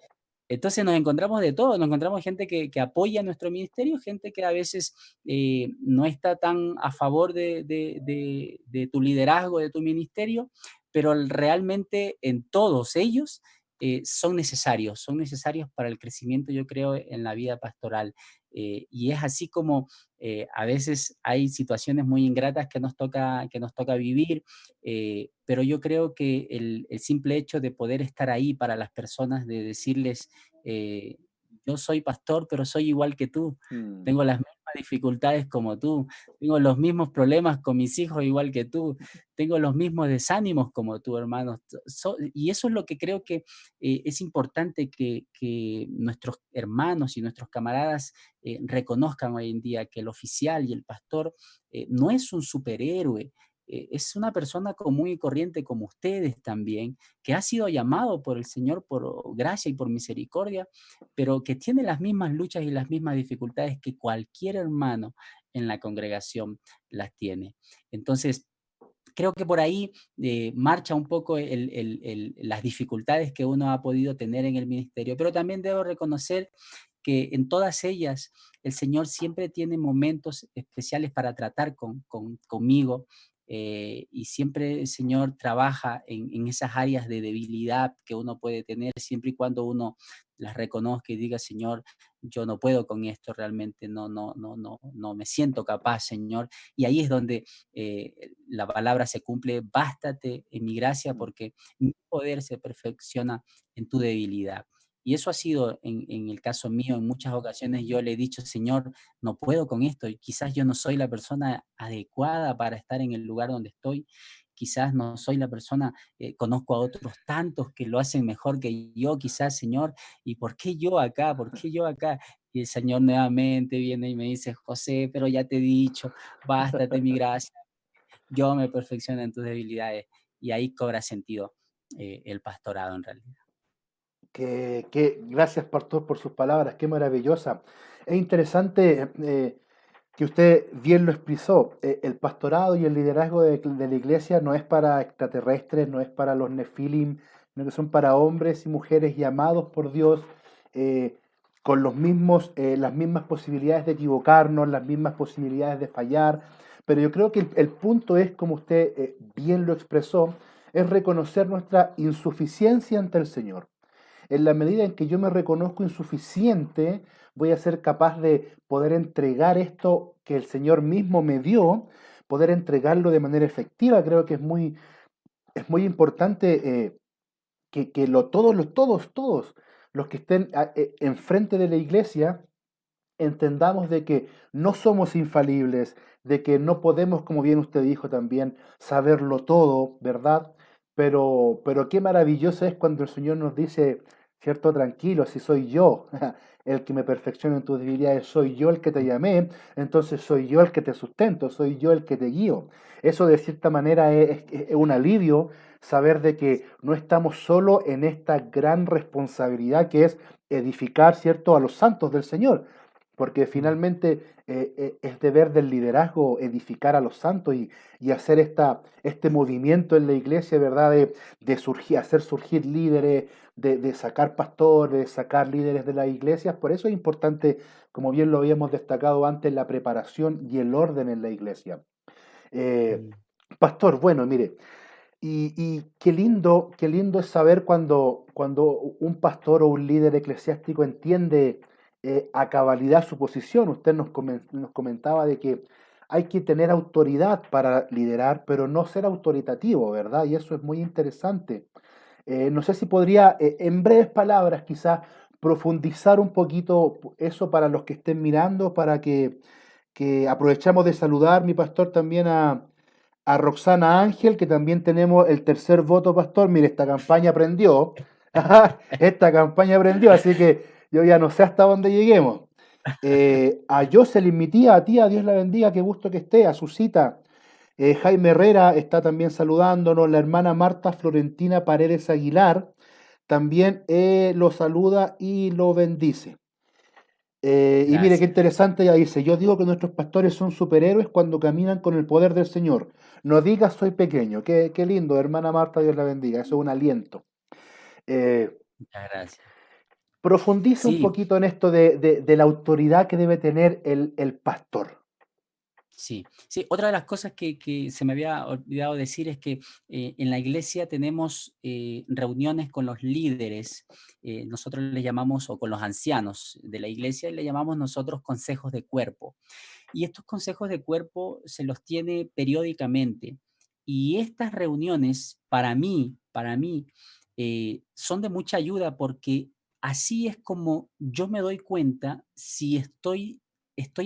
entonces nos encontramos de todo, nos encontramos gente que apoya nuestro ministerio, gente que a veces no está tan a favor de tu liderazgo, de tu ministerio, pero realmente en todos ellos son necesarios para el crecimiento, yo creo, en la vida pastoral. Y es así como a veces hay situaciones muy ingratas que nos toca vivir, pero yo creo que el simple hecho de poder estar ahí para las personas, de decirles, eh, yo soy pastor, pero soy igual que tú, Mm. tengo las mismas dificultades como tú, tengo los mismos problemas con mis hijos igual que tú, tengo los mismos desánimos como tú, hermano. Y eso es lo que creo que es importante que nuestros hermanos y nuestros camaradas reconozcan hoy en día, que el oficial y el pastor no es un superhéroe, es una persona común y corriente como ustedes también, que ha sido llamado por el Señor por gracia y por misericordia, pero que tiene las mismas luchas y las mismas dificultades que cualquier hermano en la congregación las tiene. Entonces, creo que por ahí marcha un poco las dificultades que uno ha podido tener en el ministerio, pero también debo reconocer porque en todas ellas el Señor siempre tiene momentos especiales para tratar conmigo. Y siempre el Señor trabaja en esas áreas de debilidad que uno puede tener, siempre y cuando uno las reconozca y diga, Señor, yo no puedo con esto, realmente no me siento capaz, Señor. Y ahí es donde la palabra se cumple, bástate en mi gracia, porque mi poder se perfecciona en tu debilidad. Y eso ha sido en el caso mío, en muchas ocasiones yo le he dicho, Señor, no puedo con esto, y quizás yo no soy la persona adecuada para estar en el lugar donde estoy, quizás no soy la persona, conozco a otros tantos que lo hacen mejor que yo, quizás, Señor, ¿y por qué yo acá? ¿Por qué yo acá? Y el Señor nuevamente viene y me dice, José, pero ya te he dicho, bástate mi gracia, yo me perfecciono en tus debilidades. Y ahí cobra sentido el pastorado en realidad. Gracias, pastor, por sus palabras, qué maravillosa. Es interesante que usted bien lo expresó. El pastorado y el liderazgo de la iglesia no es para extraterrestres, no es para los nefilim, sino que son para hombres y mujeres llamados por Dios eh, con las mismas posibilidades de equivocarnos, las mismas posibilidades de fallar. Pero yo creo que el punto es, como usted bien lo expresó, es reconocer nuestra insuficiencia ante el Señor. En la medida en que yo me reconozco insuficiente, voy a ser capaz de poder entregar esto que el Señor mismo me dio, poder entregarlo de manera efectiva. Creo que es muy importante todos los que estén enfrente de la iglesia entendamos de que no somos infalibles, de que no podemos, como bien usted dijo también, saberlo todo, ¿verdad? Pero qué maravilloso es cuando el Señor nos dice, cierto, tranquilo, si soy yo el que me perfecciona en tus debilidades, soy yo el que te llamé, entonces soy yo el que te sustento, soy yo el que te guío. Eso de cierta manera es un alivio saber de que no estamos solo en esta gran responsabilidad que es edificar, ¿cierto?, a los santos del Señor, porque finalmente es deber del liderazgo edificar a los santos y hacer este movimiento en la iglesia, ¿verdad? De surgir, hacer surgir líderes, de sacar pastores, de sacar líderes de las iglesias. Por eso es importante, como bien lo habíamos destacado antes, la preparación y el orden en la iglesia. Eh, Mm. Pastor, bueno, mire, y qué lindo es saber cuando un pastor o un líder eclesiástico entiende a cabalidad su posición. Usted nos comentaba de que hay que tener autoridad para liderar, pero no ser autoritativo, ¿verdad? Y eso es muy interesante. No sé si podría, en breves palabras, quizás profundizar un poquito eso para los que estén mirando, para que aprovechamos de saludar, mi pastor, también a Roxana Ángel, que también tenemos el tercer voto, pastor. Mire, esta campaña prendió. Esta campaña prendió, así que yo ya no sé hasta dónde lleguemos. A Jocelyn, mi tía, Dios la bendiga, qué gusto que esté, a su cita. Jaime Herrera está también saludándonos, la hermana Marta Florentina Paredes Aguilar también lo saluda y lo bendice. Y mire qué Gracias. interesante, ella dice, yo digo que nuestros pastores son superhéroes cuando caminan con el poder del Señor. No digas soy pequeño. Qué lindo, hermana Marta, Dios la bendiga. Eso es un aliento. Eh, Muchas gracias. Profundice un Sí, poquito en esto de la autoridad que debe tener el pastor. sí, sí. Otra de las cosas que se me había olvidado decir es que en la iglesia tenemos reuniones con los líderes, nosotros les llamamos, o con los ancianos de la iglesia, le llamamos nosotros consejos de cuerpo. Y estos consejos de cuerpo se los tiene periódicamente. Y estas reuniones, para mí, son de mucha ayuda porque así es como yo me doy cuenta si estoy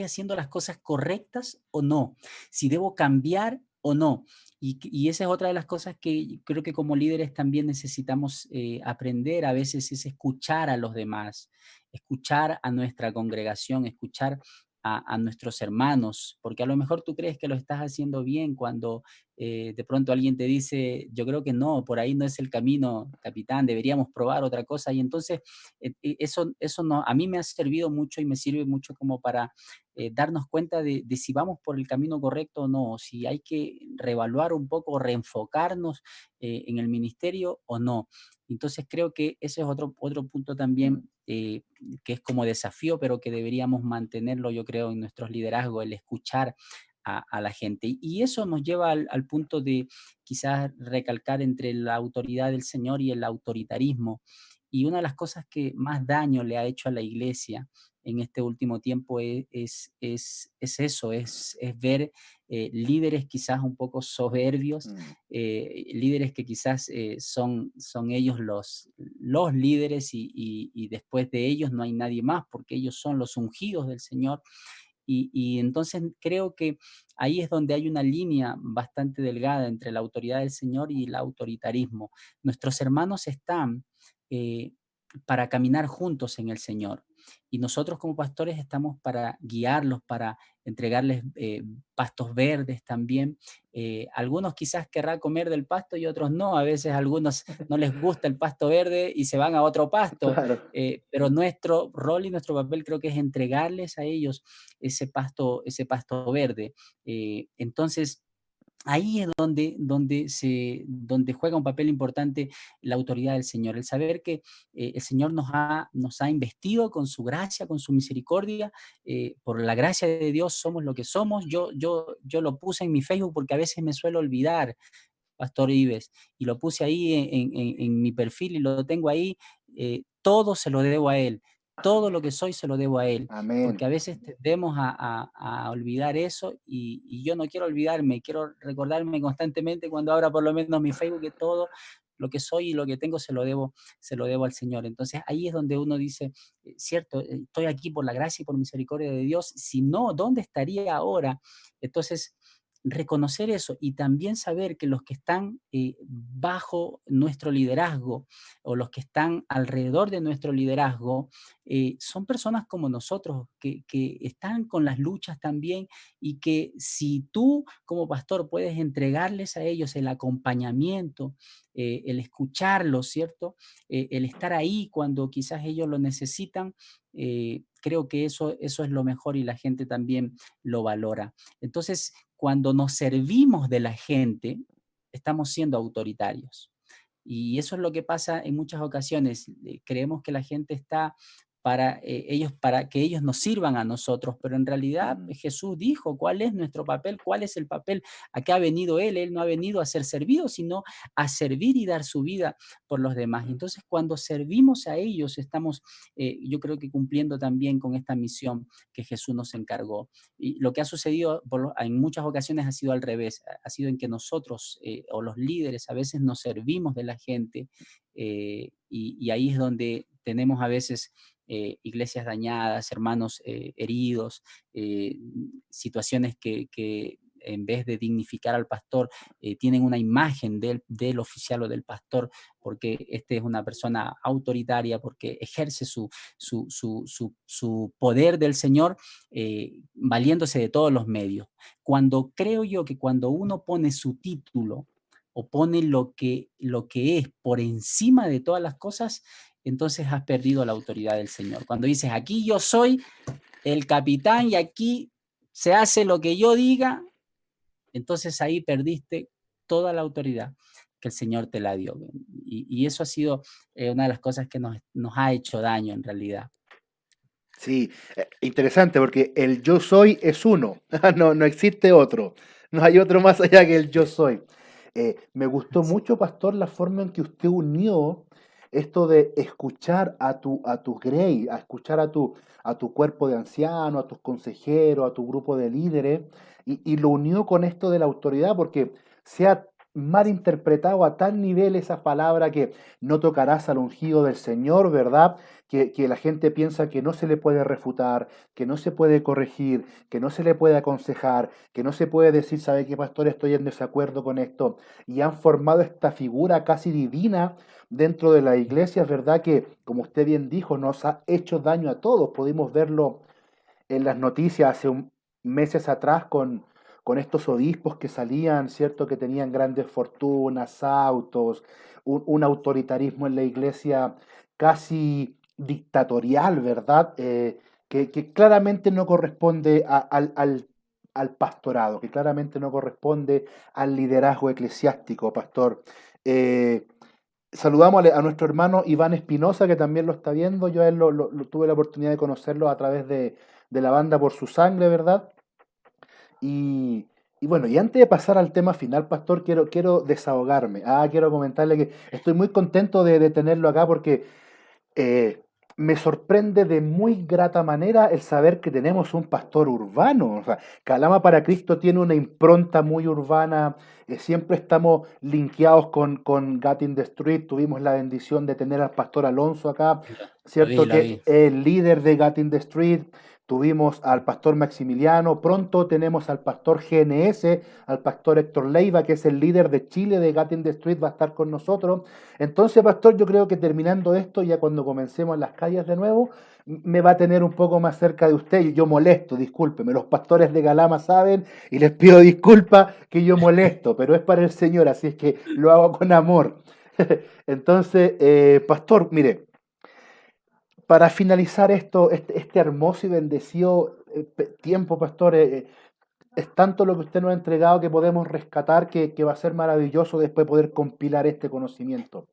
haciendo las cosas correctas o no, si debo cambiar o no. Y esa es otra de las cosas que creo que como líderes también necesitamos aprender a veces, es escuchar a los demás, escuchar a nuestra congregación, escuchar a nuestros hermanos, porque a lo mejor tú crees que lo estás haciendo bien cuando de pronto alguien te dice, yo creo que no, por ahí no es el camino, capitán, deberíamos probar otra cosa. Y entonces eso no, a mí me ha servido mucho y me sirve mucho como para darnos cuenta de si vamos por el camino correcto o no, si hay que reevaluar un poco, reenfocarnos en el ministerio o no. Entonces creo que ese es otro punto también que es como desafío, pero que deberíamos mantenerlo, yo creo, en nuestros liderazgos, el escuchar a la gente. Y eso nos lleva al punto de quizás recalcar entre la autoridad del Señor y el autoritarismo. Y una de las cosas que más daño le ha hecho a la iglesia en este último tiempo es eso, es ver líderes quizás un poco soberbios, líderes que quizás son ellos los líderes y después de ellos no hay nadie más porque ellos son los ungidos del Señor. Y entonces creo que ahí es donde hay una línea bastante delgada entre la autoridad del Señor y el autoritarismo. Nuestros hermanos están para caminar juntos en el Señor. Y nosotros como pastores estamos para guiarlos, para entregarles pastos verdes también. Algunos quizás querrán comer del pasto y otros no. A veces a algunos no les gusta el pasto verde y se van a otro pasto. Claro. Pero nuestro rol y nuestro papel creo que es entregarles a ellos ese pasto verde. Entonces, ahí es donde juega un papel importante la autoridad del Señor, el saber que el Señor nos ha investido con su gracia, con su misericordia, por la gracia de Dios somos lo que somos. Yo lo puse en mi Facebook porque a veces me suelo olvidar, Pastor Ives, y lo puse ahí en mi perfil y lo tengo ahí, todo se lo debo a Él. Todo lo que soy se lo debo a Él, porque Amén. a veces tendemos a olvidar eso y yo no quiero olvidarme, quiero recordarme constantemente cuando abra por lo menos mi Facebook que todo lo que soy y lo que tengo se lo debo al Señor. Entonces ahí es donde uno dice, cierto, estoy aquí por la gracia y por misericordia de Dios, si no, ¿dónde estaría ahora? Entonces, reconocer eso y también saber que los que están bajo nuestro liderazgo o los que están alrededor de nuestro liderazgo son personas como nosotros que están con las luchas también y que si tú como pastor puedes entregarles a ellos el acompañamiento, el escucharlos, ¿cierto? El estar ahí cuando quizás ellos lo necesitan, creo que eso es lo mejor y la gente también lo valora. Entonces, cuando nos servimos de la gente, estamos siendo autoritarios. Y eso es lo que pasa en muchas ocasiones. Creemos que la gente está para que ellos nos sirvan a nosotros, pero en realidad Jesús dijo cuál es nuestro papel, cuál es el papel a qué ha venido Él. Él no ha venido a ser servido, sino a servir y dar su vida por los demás. Entonces, cuando servimos a ellos, estamos, yo creo que cumpliendo también con esta misión que Jesús nos encargó. Y lo que ha sucedido en muchas ocasiones ha sido al revés, ha sido en que nosotros o los líderes a veces nos servimos de la gente y ahí es donde tenemos a veces iglesias dañadas, hermanos heridos, situaciones que en vez de dignificar al pastor, tienen una imagen del oficial o del pastor, porque este es una persona autoritaria, porque ejerce su poder del Señor, valiéndose de todos los medios. Creo yo que cuando uno pone su título o pone lo que es por encima de todas las cosas, entonces has perdido la autoridad del Señor. Cuando dices, aquí yo soy el capitán y aquí se hace lo que yo diga, entonces ahí perdiste toda la autoridad que el Señor te la dio. Y eso ha sido una de las cosas que nos ha hecho daño en realidad. Sí, interesante porque el yo soy es uno, no existe otro, no hay otro más allá que el yo soy. Me gustó mucho, pastor, la forma en que usted unió esto de escuchar a tu grey, a escuchar a tu cuerpo de ancianos, a tus consejeros, a tu grupo de líderes, y lo unió con esto de la autoridad, porque se ha mal interpretado a tal nivel esa palabra que no tocarás al ungido del Señor, ¿verdad? Que la gente piensa que no se le puede refutar, que no se puede corregir, que no se le puede aconsejar, que no se puede decir, ¿sabe qué, pastor? Estoy en desacuerdo con esto. Y han formado esta figura casi divina dentro de la iglesia, ¿verdad? Que, como usted bien dijo, nos ha hecho daño a todos. Pudimos verlo en las noticias hace meses atrás con con estos obispos que salían, ¿cierto? Que tenían grandes fortunas, autos, un autoritarismo en la iglesia casi dictatorial, ¿verdad? Que claramente no corresponde al pastorado, que claramente no corresponde al liderazgo eclesiástico, pastor. Eh, Saludamos a nuestro hermano Iván Espinosa, que también lo está viendo. Yo a él tuve la oportunidad de conocerlo a través de la banda Por Su Sangre, ¿verdad? Y, y bueno, y antes de pasar al tema final, pastor, quiero desahogarme. Quiero comentarle que estoy muy contento de tenerlo acá porque eh, me sorprende de muy grata manera el saber que tenemos un pastor urbano. O sea, Calama para Cristo tiene una impronta muy urbana. Siempre estamos linkeados con God in the Street. Tuvimos la bendición de tener al pastor Alonso acá, Lo vi, ¿cierto? lo Que vi. es el líder de God in the Street. Tuvimos al pastor Maximiliano, pronto tenemos al pastor GNS, al pastor Héctor Leiva, que es el líder de Chile de God in the Street, va a estar con nosotros. Entonces, pastor, yo creo que terminando esto, ya cuando comencemos en las calles de nuevo, me va a tener un poco más cerca de usted. Yo molesto, discúlpeme, los pastores de Galama saben y les pido disculpas que yo molesto, pero es para el Señor, así es que lo hago con amor. Entonces, pastor, mire, para finalizar esto, este hermoso y bendecido tiempo, pastor, es tanto lo que usted nos ha entregado que podemos rescatar que va a ser maravilloso después poder compilar este conocimiento.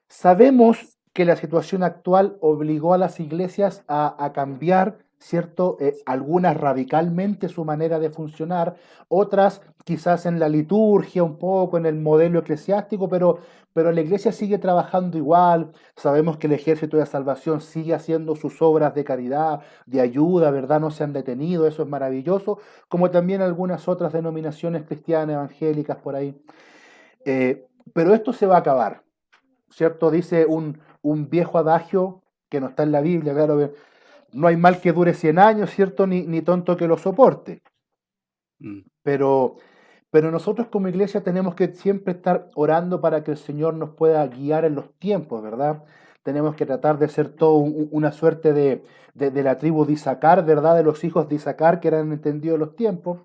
Sabemos que la situación actual obligó a las iglesias a cambiar, ¿cierto? Algunas radicalmente su manera de funcionar, otras quizás en la liturgia, un poco en el modelo eclesiástico, pero la iglesia sigue trabajando igual. Sabemos que el ejército de salvación sigue haciendo sus obras de caridad, de ayuda, ¿verdad? No se han detenido, eso es maravilloso, como también algunas otras denominaciones cristianas, evangélicas por ahí. Pero esto se va a acabar. ¿Cierto? Dice un viejo adagio que no está en la Biblia, claro, que no hay mal que dure 100 años, ¿cierto? Ni tonto que lo soporte. Mm. Pero, pero nosotros como iglesia tenemos que siempre estar orando para que el Señor nos pueda guiar en los tiempos, ¿verdad? Tenemos que tratar de ser todo una suerte de la tribu de Isaacar, ¿verdad? De los hijos de Isaacar que eran entendidos los tiempos,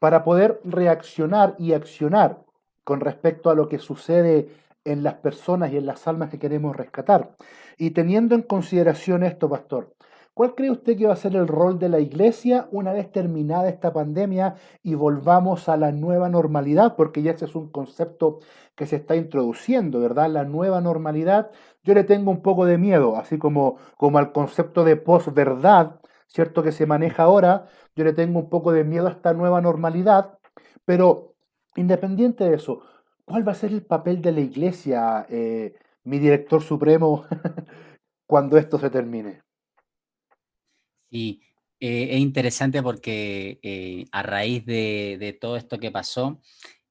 para poder reaccionar y accionar con respecto a lo que sucede en las personas y en las almas que queremos rescatar. Y teniendo en consideración esto, pastor, ¿cuál cree usted que va a ser el rol de la iglesia una vez terminada esta pandemia y volvamos a la nueva normalidad? Porque ya ese es un concepto que se está introduciendo, ¿verdad? La nueva normalidad. Yo le tengo un poco de miedo, así como al concepto de posverdad, ¿cierto? Que se maneja ahora. Yo le tengo un poco de miedo a esta nueva normalidad, pero independiente de eso, ¿cuál va a ser el papel de la iglesia, mi director supremo, cuando esto se termine? Sí, es interesante porque a raíz de todo esto que pasó,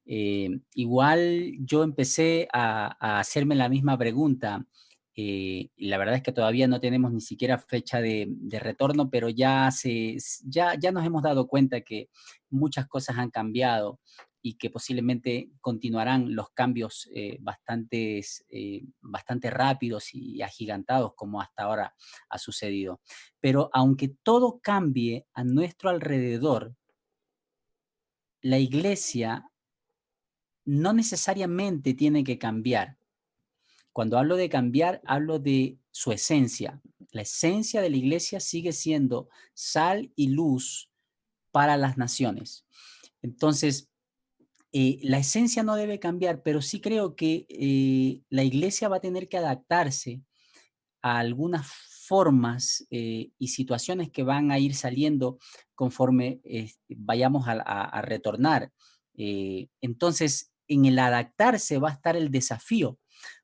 igual yo empecé a hacerme la misma pregunta. Y la verdad es que todavía no tenemos ni siquiera fecha de retorno, pero ya nos hemos dado cuenta que muchas cosas han cambiado y que posiblemente continuarán los cambios bastante rápidos y agigantados como hasta ahora ha sucedido. Pero aunque todo cambie a nuestro alrededor, la iglesia no necesariamente tiene que cambiar. Cuando hablo de cambiar, hablo de su esencia. La esencia de la iglesia sigue siendo sal y luz para las naciones. Entonces, la esencia no debe cambiar, pero sí creo que la iglesia va a tener que adaptarse a algunas formas y situaciones que van a ir saliendo conforme vayamos a retornar. Entonces, en el adaptarse va a estar el desafío,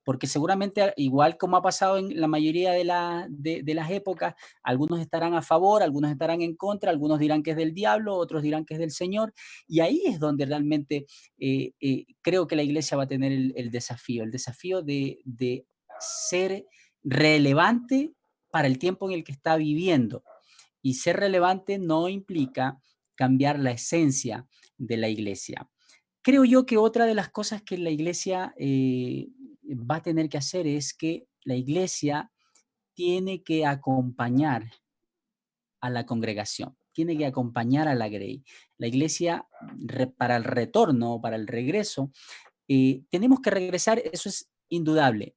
porque seguramente, igual como ha pasado en la mayoría de las épocas, algunos estarán a favor, algunos estarán en contra, algunos dirán que es del diablo, otros dirán que es del Señor, y ahí es donde realmente creo que la iglesia va a tener el desafío de ser relevante para el tiempo en el que está viviendo. Y ser relevante no implica cambiar la esencia de la iglesia. Creo yo que otra de las cosas que la iglesia va a tener que hacer es que la iglesia tiene que acompañar a la congregación. tiene que acompañar a la Grey. La iglesia, para el retorno, para el regreso, tenemos que regresar, eso es indudable.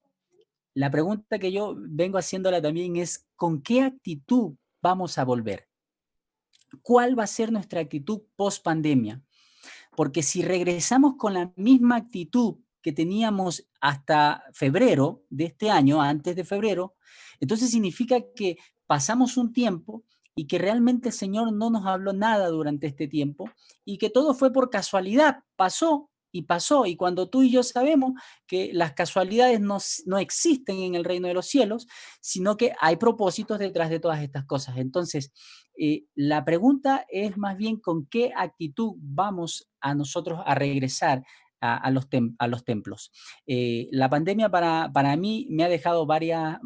La pregunta que yo vengo haciéndola también es, ¿con qué actitud vamos a volver? ¿Cuál va a ser nuestra actitud post pandemia? Porque si regresamos con la misma actitud que teníamos hasta febrero de este año, antes de febrero, entonces significa que pasamos un tiempo y que realmente el Señor no nos habló nada durante este tiempo y que todo fue por casualidad, pasó y pasó. Y cuando tú y yo sabemos que las casualidades no existen en el reino de los cielos, sino que hay propósitos detrás de todas estas cosas. Entonces, la pregunta es más bien con qué actitud vamos a nosotros a regresar a los templos. La pandemia para mí me ha dejado varias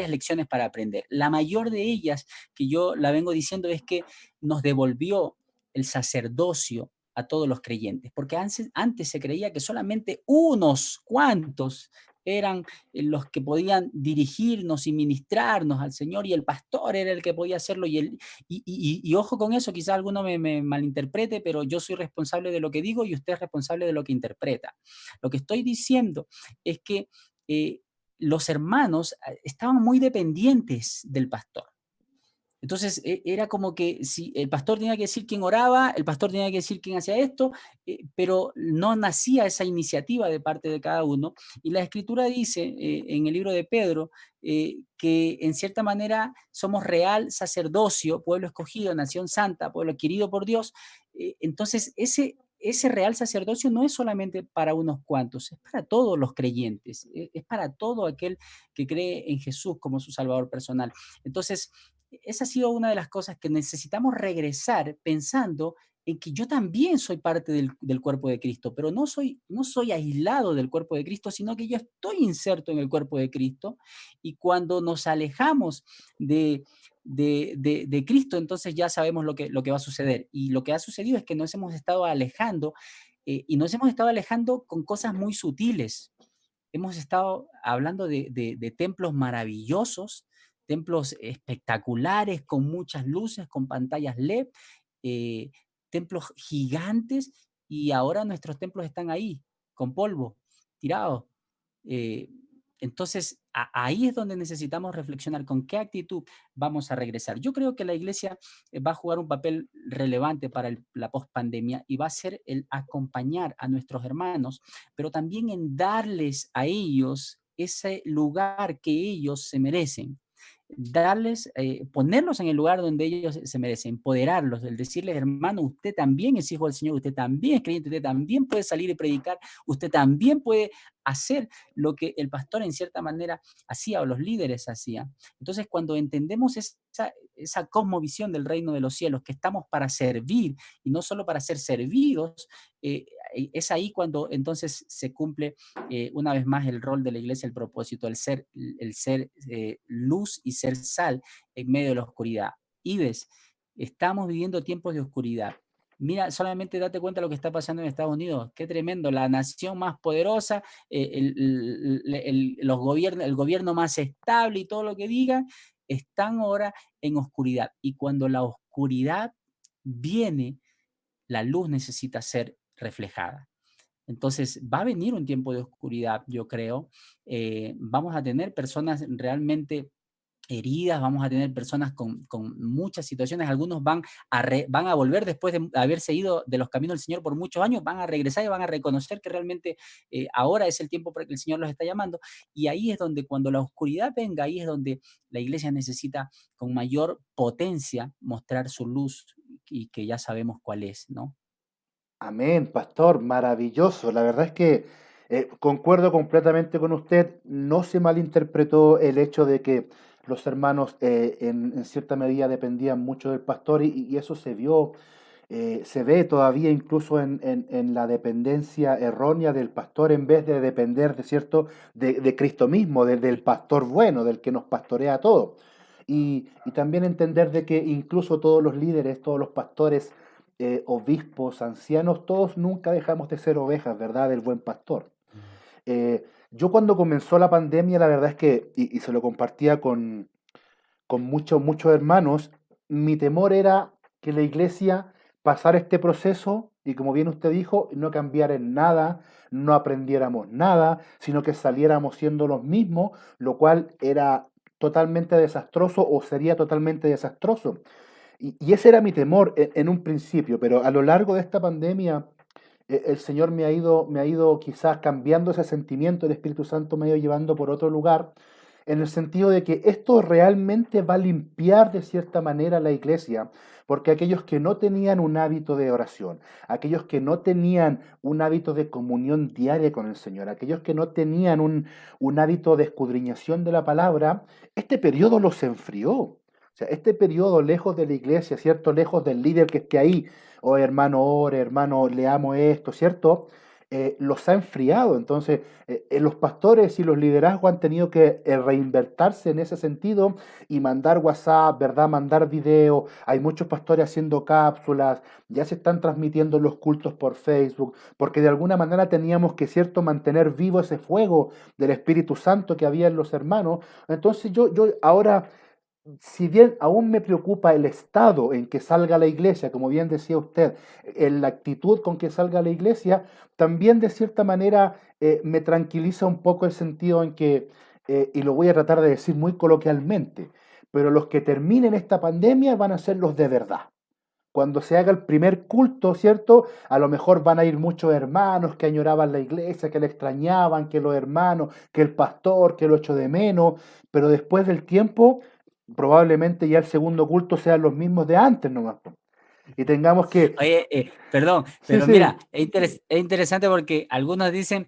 lecciones para aprender. La mayor de ellas, que yo la vengo diciendo, es que nos devolvió el sacerdocio a todos los creyentes, porque antes se creía que solamente unos cuantos eran los que podían dirigirnos y ministrarnos al Señor, y el pastor era el que podía hacerlo, y ojo con eso, quizás alguno me malinterprete, pero yo soy responsable de lo que digo y usted es responsable de lo que interpreta. Lo que estoy diciendo es que los hermanos estaban muy dependientes del pastor. Entonces era como que si el pastor tenía que decir quién oraba, el pastor tenía que decir quién hacía esto, pero no nacía esa iniciativa de parte de cada uno. Y la Escritura dice en el libro de Pedro que en cierta manera somos real sacerdocio, pueblo escogido, nación santa, pueblo adquirido por Dios. Entonces ese real sacerdocio no es solamente para unos cuantos, es para todos los creyentes, es para todo aquel que cree en Jesús como su Salvador personal. Entonces, esa ha sido una de las cosas que necesitamos regresar pensando en que yo también soy parte del cuerpo de Cristo, pero no soy aislado del cuerpo de Cristo, sino que yo estoy inserto en el cuerpo de Cristo, y cuando nos alejamos de Cristo, entonces ya sabemos lo que va a suceder. Y lo que ha sucedido es que nos hemos estado alejando, y nos hemos estado alejando con cosas muy sutiles. Hemos estado hablando de templos maravillosos, templos espectaculares, con muchas luces, con pantallas LED, templos gigantes, y ahora nuestros templos están ahí, con polvo, tirados. Entonces, ahí es donde necesitamos reflexionar con qué actitud vamos a regresar. Yo creo que la iglesia va a jugar un papel relevante para la pospandemia, y va a ser el acompañar a nuestros hermanos, pero también en darles a ellos ese lugar que ellos se merecen. Darles, ponerlos en el lugar donde ellos se merecen, empoderarlos, el decirles, hermano, usted también es hijo del Señor, usted también es creyente, usted también puede salir y predicar, usted también puede hacer lo que el pastor en cierta manera hacía, o los líderes hacían. Entonces, cuando entendemos esa cosmovisión del reino de los cielos, que estamos para servir y no solo para ser servidos, es ahí cuando entonces se cumple una vez más el rol de la iglesia, el propósito, el ser luz y ser sal en medio de la oscuridad. Ives, estamos viviendo tiempos de oscuridad. Mira, solamente date cuenta de lo que está pasando en Estados Unidos. Qué tremendo, la nación más poderosa, el gobierno más estable y todo lo que digan, están ahora en oscuridad. Y cuando la oscuridad viene, la luz necesita ser reflejada. Entonces, va a venir un tiempo de oscuridad, yo creo. Vamos a tener personas realmente heridas, vamos a tener personas con muchas situaciones. Algunos van a volver después de haberse ido de los caminos del Señor por muchos años, van a regresar y van a reconocer que realmente ahora es el tiempo para que el Señor los está llamando. Y ahí es donde, cuando la oscuridad venga, ahí es donde la iglesia necesita con mayor potencia mostrar su luz, y que ya sabemos cuál es, ¿no? Amén, pastor, maravilloso. La verdad es que concuerdo completamente con usted. No se malinterpretó el hecho de que los hermanos en cierta medida dependían mucho del pastor, y eso se vio, se ve todavía incluso en la dependencia errónea del pastor, en vez de depender, de cierto, de Cristo mismo, del pastor bueno, del que nos pastorea a todos. Y también entender de que incluso todos los líderes, todos los pastores, obispos, ancianos, todos nunca dejamos de ser ovejas, ¿verdad? Del buen pastor. Yo cuando comenzó la pandemia, la verdad es que, y se lo compartía con con muchos hermanos, mi temor era que la iglesia pasara este proceso y, como bien usted dijo, no cambiara en nada, no aprendiéramos nada, sino que saliéramos siendo los mismos, lo cual era totalmente desastroso o sería totalmente desastroso. Y ese era mi temor en un principio, pero a lo largo de esta pandemia el Señor me ha ido quizás cambiando ese sentimiento, el Espíritu Santo me ha ido llevando por otro lugar, en el sentido de que esto realmente va a limpiar de cierta manera la iglesia, porque aquellos que no tenían un hábito de oración, aquellos que no tenían un hábito de comunión diaria con el Señor, aquellos que no tenían un hábito de escudriñación de la palabra, este periodo los enfrió. O sea, este periodo lejos de la iglesia, ¿cierto? Lejos del líder que esté ahí, o hermano, ore, hermano, leamos esto, ¿cierto? Los ha enfriado. Entonces, los pastores y los liderazgos han tenido que reinvertirse en ese sentido y mandar WhatsApp, ¿verdad? Mandar video. Hay muchos pastores haciendo cápsulas, ya se están transmitiendo los cultos por Facebook, porque de alguna manera teníamos que, ¿cierto?, mantener vivo ese fuego del Espíritu Santo que había en los hermanos. Entonces, yo ahora, si bien aún me preocupa el estado en que salga la iglesia, como bien decía usted, en la actitud con que salga la iglesia, también de cierta manera me tranquiliza un poco el sentido en que, y lo voy a tratar de decir muy coloquialmente, pero los que terminen esta pandemia van a ser los de verdad. Cuando se haga el primer culto, ¿cierto? A lo mejor van a ir muchos hermanos que añoraban la iglesia, que le extrañaban, que los hermanos, que el pastor, que lo echo de menos, pero después del tiempo, probablemente ya el segundo culto sean los mismos de antes nomás, po. Y tengamos que... Oye, perdón, Sí, pero sí, mira, es interesante porque algunos dicen,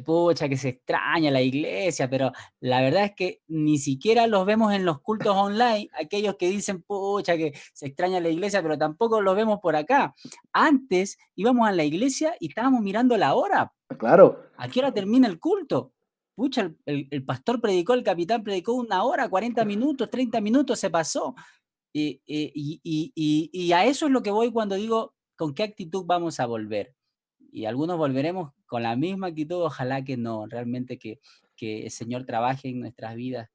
pucha, que se extraña la iglesia, pero la verdad es que ni siquiera los vemos en los cultos online, aquellos que dicen, pucha, que se extraña la iglesia, pero tampoco los vemos por acá. Antes íbamos a la iglesia y estábamos mirando la hora. claro. ¿A qué hora termina el culto? Pucha, el pastor predicó, el capitán predicó 1 hora, 40 minutos, 30 minutos, se pasó. Y a eso es lo que voy cuando digo con qué actitud vamos a volver. Y algunos volveremos con la misma actitud, ojalá que no, realmente que el Señor trabaje en nuestras vidas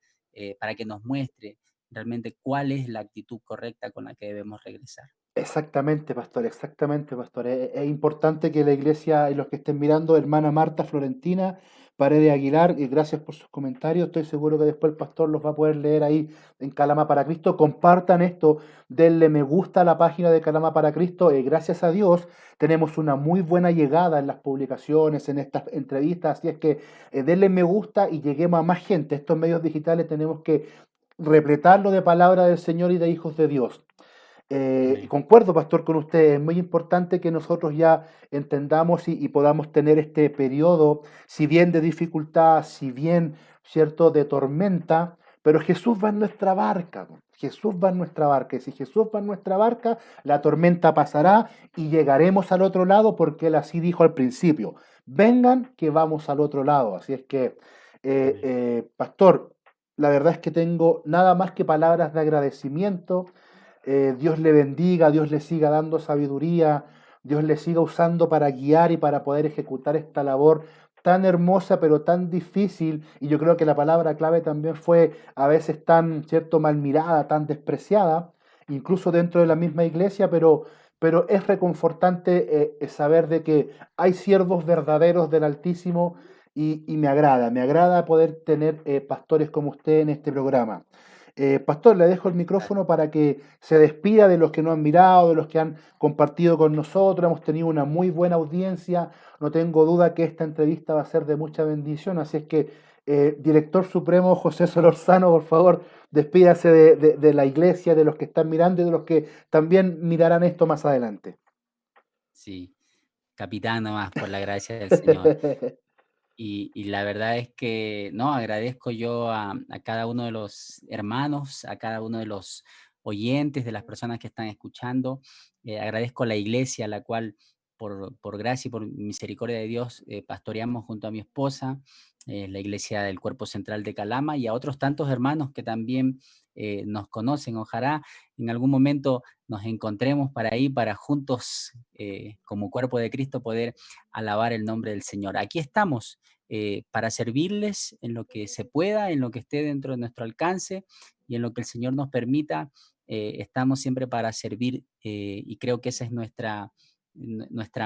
para que nos muestre realmente cuál es la actitud correcta con la que debemos regresar. Exactamente, pastor, exactamente, pastor. Es importante que la iglesia y los que estén mirando, hermana Marta Florentina, Paredes Aguilar, y gracias por sus comentarios. Estoy seguro que después el pastor los va a poder leer ahí en Calama para Cristo. Compartan esto, denle me gusta a la página de Calama para Cristo. Gracias a Dios tenemos una muy buena llegada en las publicaciones, en estas entrevistas, así es que denle me gusta y lleguemos a más gente. Estos medios digitales tenemos que repletarlo de palabra del Señor y de hijos de Dios. Amén. Concuerdo, pastor, con usted. Es muy importante que nosotros ya entendamos y podamos tener este periodo, si bien de dificultad, si bien, cierto, de tormenta, pero Jesús va en nuestra barca. Jesús va en nuestra barca. Y si Jesús va en nuestra barca, la tormenta pasará y llegaremos al otro lado, porque Él así dijo al principio: vengan que vamos al otro lado. Así es que, pastor, la verdad es que tengo nada más que palabras de agradecimiento. Dios le bendiga, Dios le siga dando sabiduría, Dios le siga usando para guiar y para poder ejecutar esta labor tan hermosa pero tan difícil. Y yo creo que la palabra clave también fue a veces tan, cierto, mal mirada, tan despreciada, incluso dentro de la misma iglesia, pero es reconfortante saber de que hay siervos verdaderos del Altísimo y me agrada poder tener pastores como usted en este programa. Pastor, le dejo el micrófono para que se despida de los que nos han mirado, de los que han compartido con nosotros. Hemos tenido una muy buena audiencia. No tengo duda que esta entrevista va a ser de mucha bendición. Así es que, Director Supremo José Solorzano, por favor, despídase de la iglesia, de los que están mirando y de los que también mirarán esto más adelante. Sí, capitán nomás, por la gracia del Señor. Y la verdad es que, no, agradezco yo a cada uno de los hermanos, a cada uno de los oyentes, de las personas que están escuchando. Agradezco a la iglesia, a la cual, por gracia y por misericordia de Dios, pastoreamos junto a mi esposa, la iglesia del Cuerpo Central de Calama, y a otros tantos hermanos que también nos conocen. Ojalá en algún momento nos encontremos para ahí, para juntos, como cuerpo de Cristo, poder alabar el nombre del Señor. Aquí estamos para servirles en lo que se pueda, en lo que esté dentro de nuestro alcance, y en lo que el Señor nos permita, estamos siempre para servir, y creo que esa es nuestra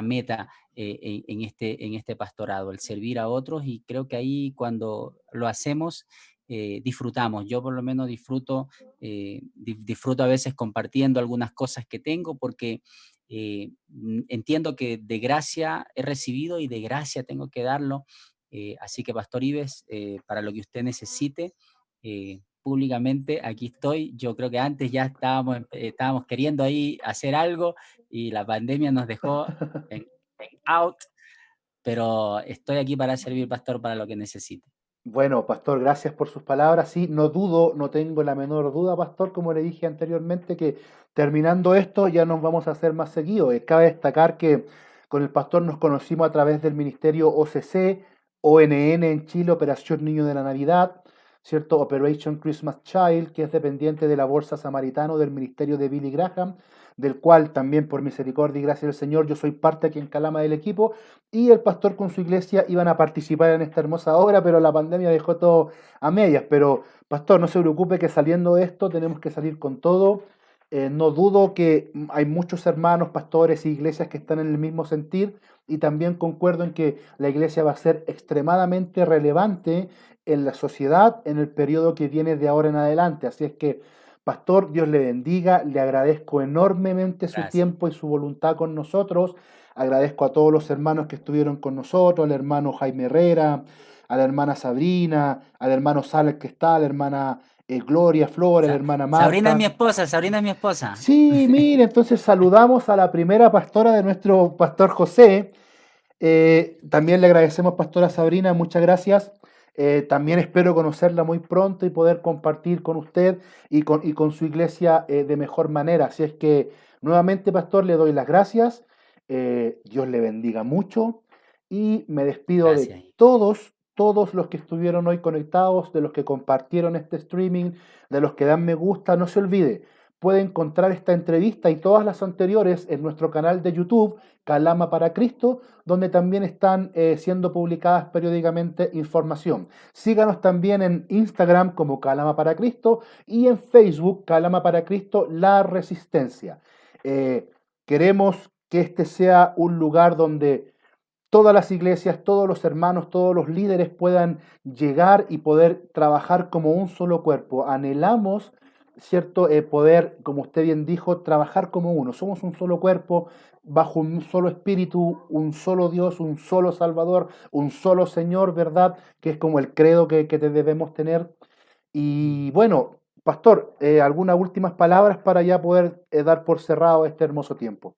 meta en este pastorado, el servir a otros, y creo que ahí cuando lo hacemos, disfrutamos. Yo por lo menos disfruto a veces compartiendo algunas cosas que tengo, porque entiendo que de gracia he recibido y de gracia tengo que darlo. Así que, Pastor Ives, para lo que usted necesite, públicamente aquí estoy. Yo creo que antes ya estábamos queriendo ahí hacer algo y la pandemia nos dejó en out, pero estoy aquí para servir, Pastor, para lo que necesite. Bueno, pastor, gracias por sus palabras. Sí, no dudo, no tengo la menor duda, pastor, como le dije anteriormente, que terminando esto ya nos vamos a hacer más seguido. Cabe destacar que con el pastor nos conocimos a través del ministerio OCC, ONN en Chile, Operación Niño de la Navidad, ¿cierto? Operation Christmas Child, que es dependiente de la Bolsa Samaritano del ministerio de Billy Graham, del cual también por misericordia y gracia del Señor yo soy parte aquí en Calama del equipo, y el pastor con su iglesia iban a participar en esta hermosa obra, pero la pandemia dejó todo a medias. Pero pastor, no se preocupe que saliendo de esto tenemos que salir con todo. No dudo que hay muchos hermanos, pastores y iglesias que están en el mismo sentir, y también concuerdo en que la iglesia va a ser extremadamente relevante en la sociedad en el periodo que viene de ahora en adelante. Así es que, pastor, Dios le bendiga, le agradezco enormemente su Gracias. tiempo y su voluntad con nosotros. Agradezco a todos los hermanos que estuvieron con nosotros, al hermano Jaime Herrera, a la hermana Sabrina, al hermano Sales que está, a la hermana Gloria Flores, a la hermana Sabrina es mi Marta. esposa, Sabrina es mi esposa. Sí, mire, entonces saludamos a la primera pastora de nuestro pastor José. También le agradecemos, pastora Sabrina, muchas gracias. También espero conocerla muy pronto y poder compartir con usted y con su iglesia de mejor manera. Así es que nuevamente, pastor, le doy las gracias. Dios le bendiga mucho y me despido de Gracias. todos los que estuvieron hoy conectados, de los que compartieron este streaming, de los que dan me gusta. No se olvide, puede encontrar esta entrevista y todas las anteriores en nuestro canal de YouTube, Calama para Cristo, donde también están siendo publicadas periódicamente información. Síganos también en Instagram como Calama para Cristo y en Facebook Calama para Cristo, La Resistencia. Queremos que este sea un lugar donde todas las iglesias, todos los hermanos, todos los líderes puedan llegar y poder trabajar como un solo cuerpo. Anhelamos, ¿cierto? Poder, como usted bien dijo, trabajar como uno. Somos un solo cuerpo, bajo un solo espíritu, un solo Dios, un solo Salvador, un solo Señor, ¿verdad? Que es como el credo que debemos tener. Y bueno, pastor, algunas últimas palabras para ya poder dar por cerrado este hermoso tiempo.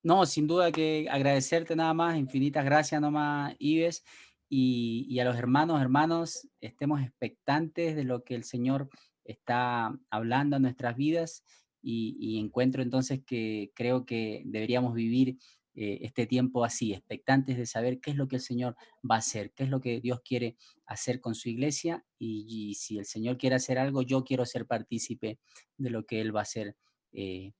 No, sin duda que agradecerte nada más, infinitas gracias nomás, Ives, y a los hermanos, estemos expectantes de lo que el Señor está hablando en nuestras vidas, y encuentro entonces que creo que deberíamos vivir este tiempo así, expectantes de saber qué es lo que el Señor va a hacer, qué es lo que Dios quiere hacer con su iglesia, y si el Señor quiere hacer algo, yo quiero ser partícipe de lo que Él va a hacer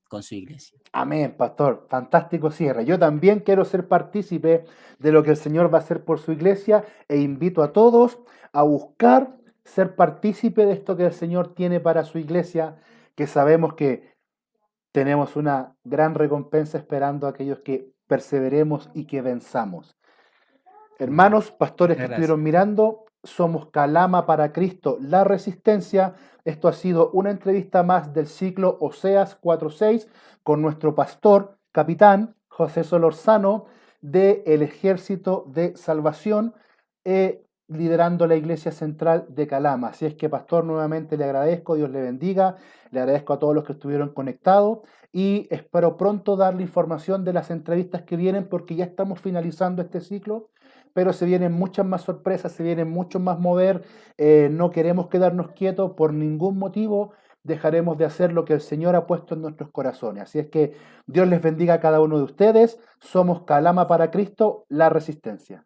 con su iglesia. Amén, pastor. Fantástico cierre. Yo también quiero ser partícipe de lo que el Señor va a hacer por su iglesia e invito a todos a buscar ser partícipe de esto que el Señor tiene para su iglesia, que sabemos que tenemos una gran recompensa esperando a aquellos que perseveremos y que venzamos. Hermanos, pastores que estuvieron mirando, somos Calama para Cristo, La Resistencia. Esto ha sido una entrevista más del ciclo Oseas 4:6 con nuestro pastor, capitán José Solorzano, del Ejército de Salvación, liderando la Iglesia Central de Calama. Así es que, pastor, nuevamente le agradezco, Dios le bendiga, le agradezco a todos los que estuvieron conectados y espero pronto darle información de las entrevistas que vienen porque ya estamos finalizando este ciclo, pero se vienen muchas más sorpresas, se vienen mucho más mover, no queremos quedarnos quietos por ningún motivo, dejaremos de hacer lo que el Señor ha puesto en nuestros corazones. Así es que Dios les bendiga a cada uno de ustedes, somos Calama para Cristo, La Resistencia.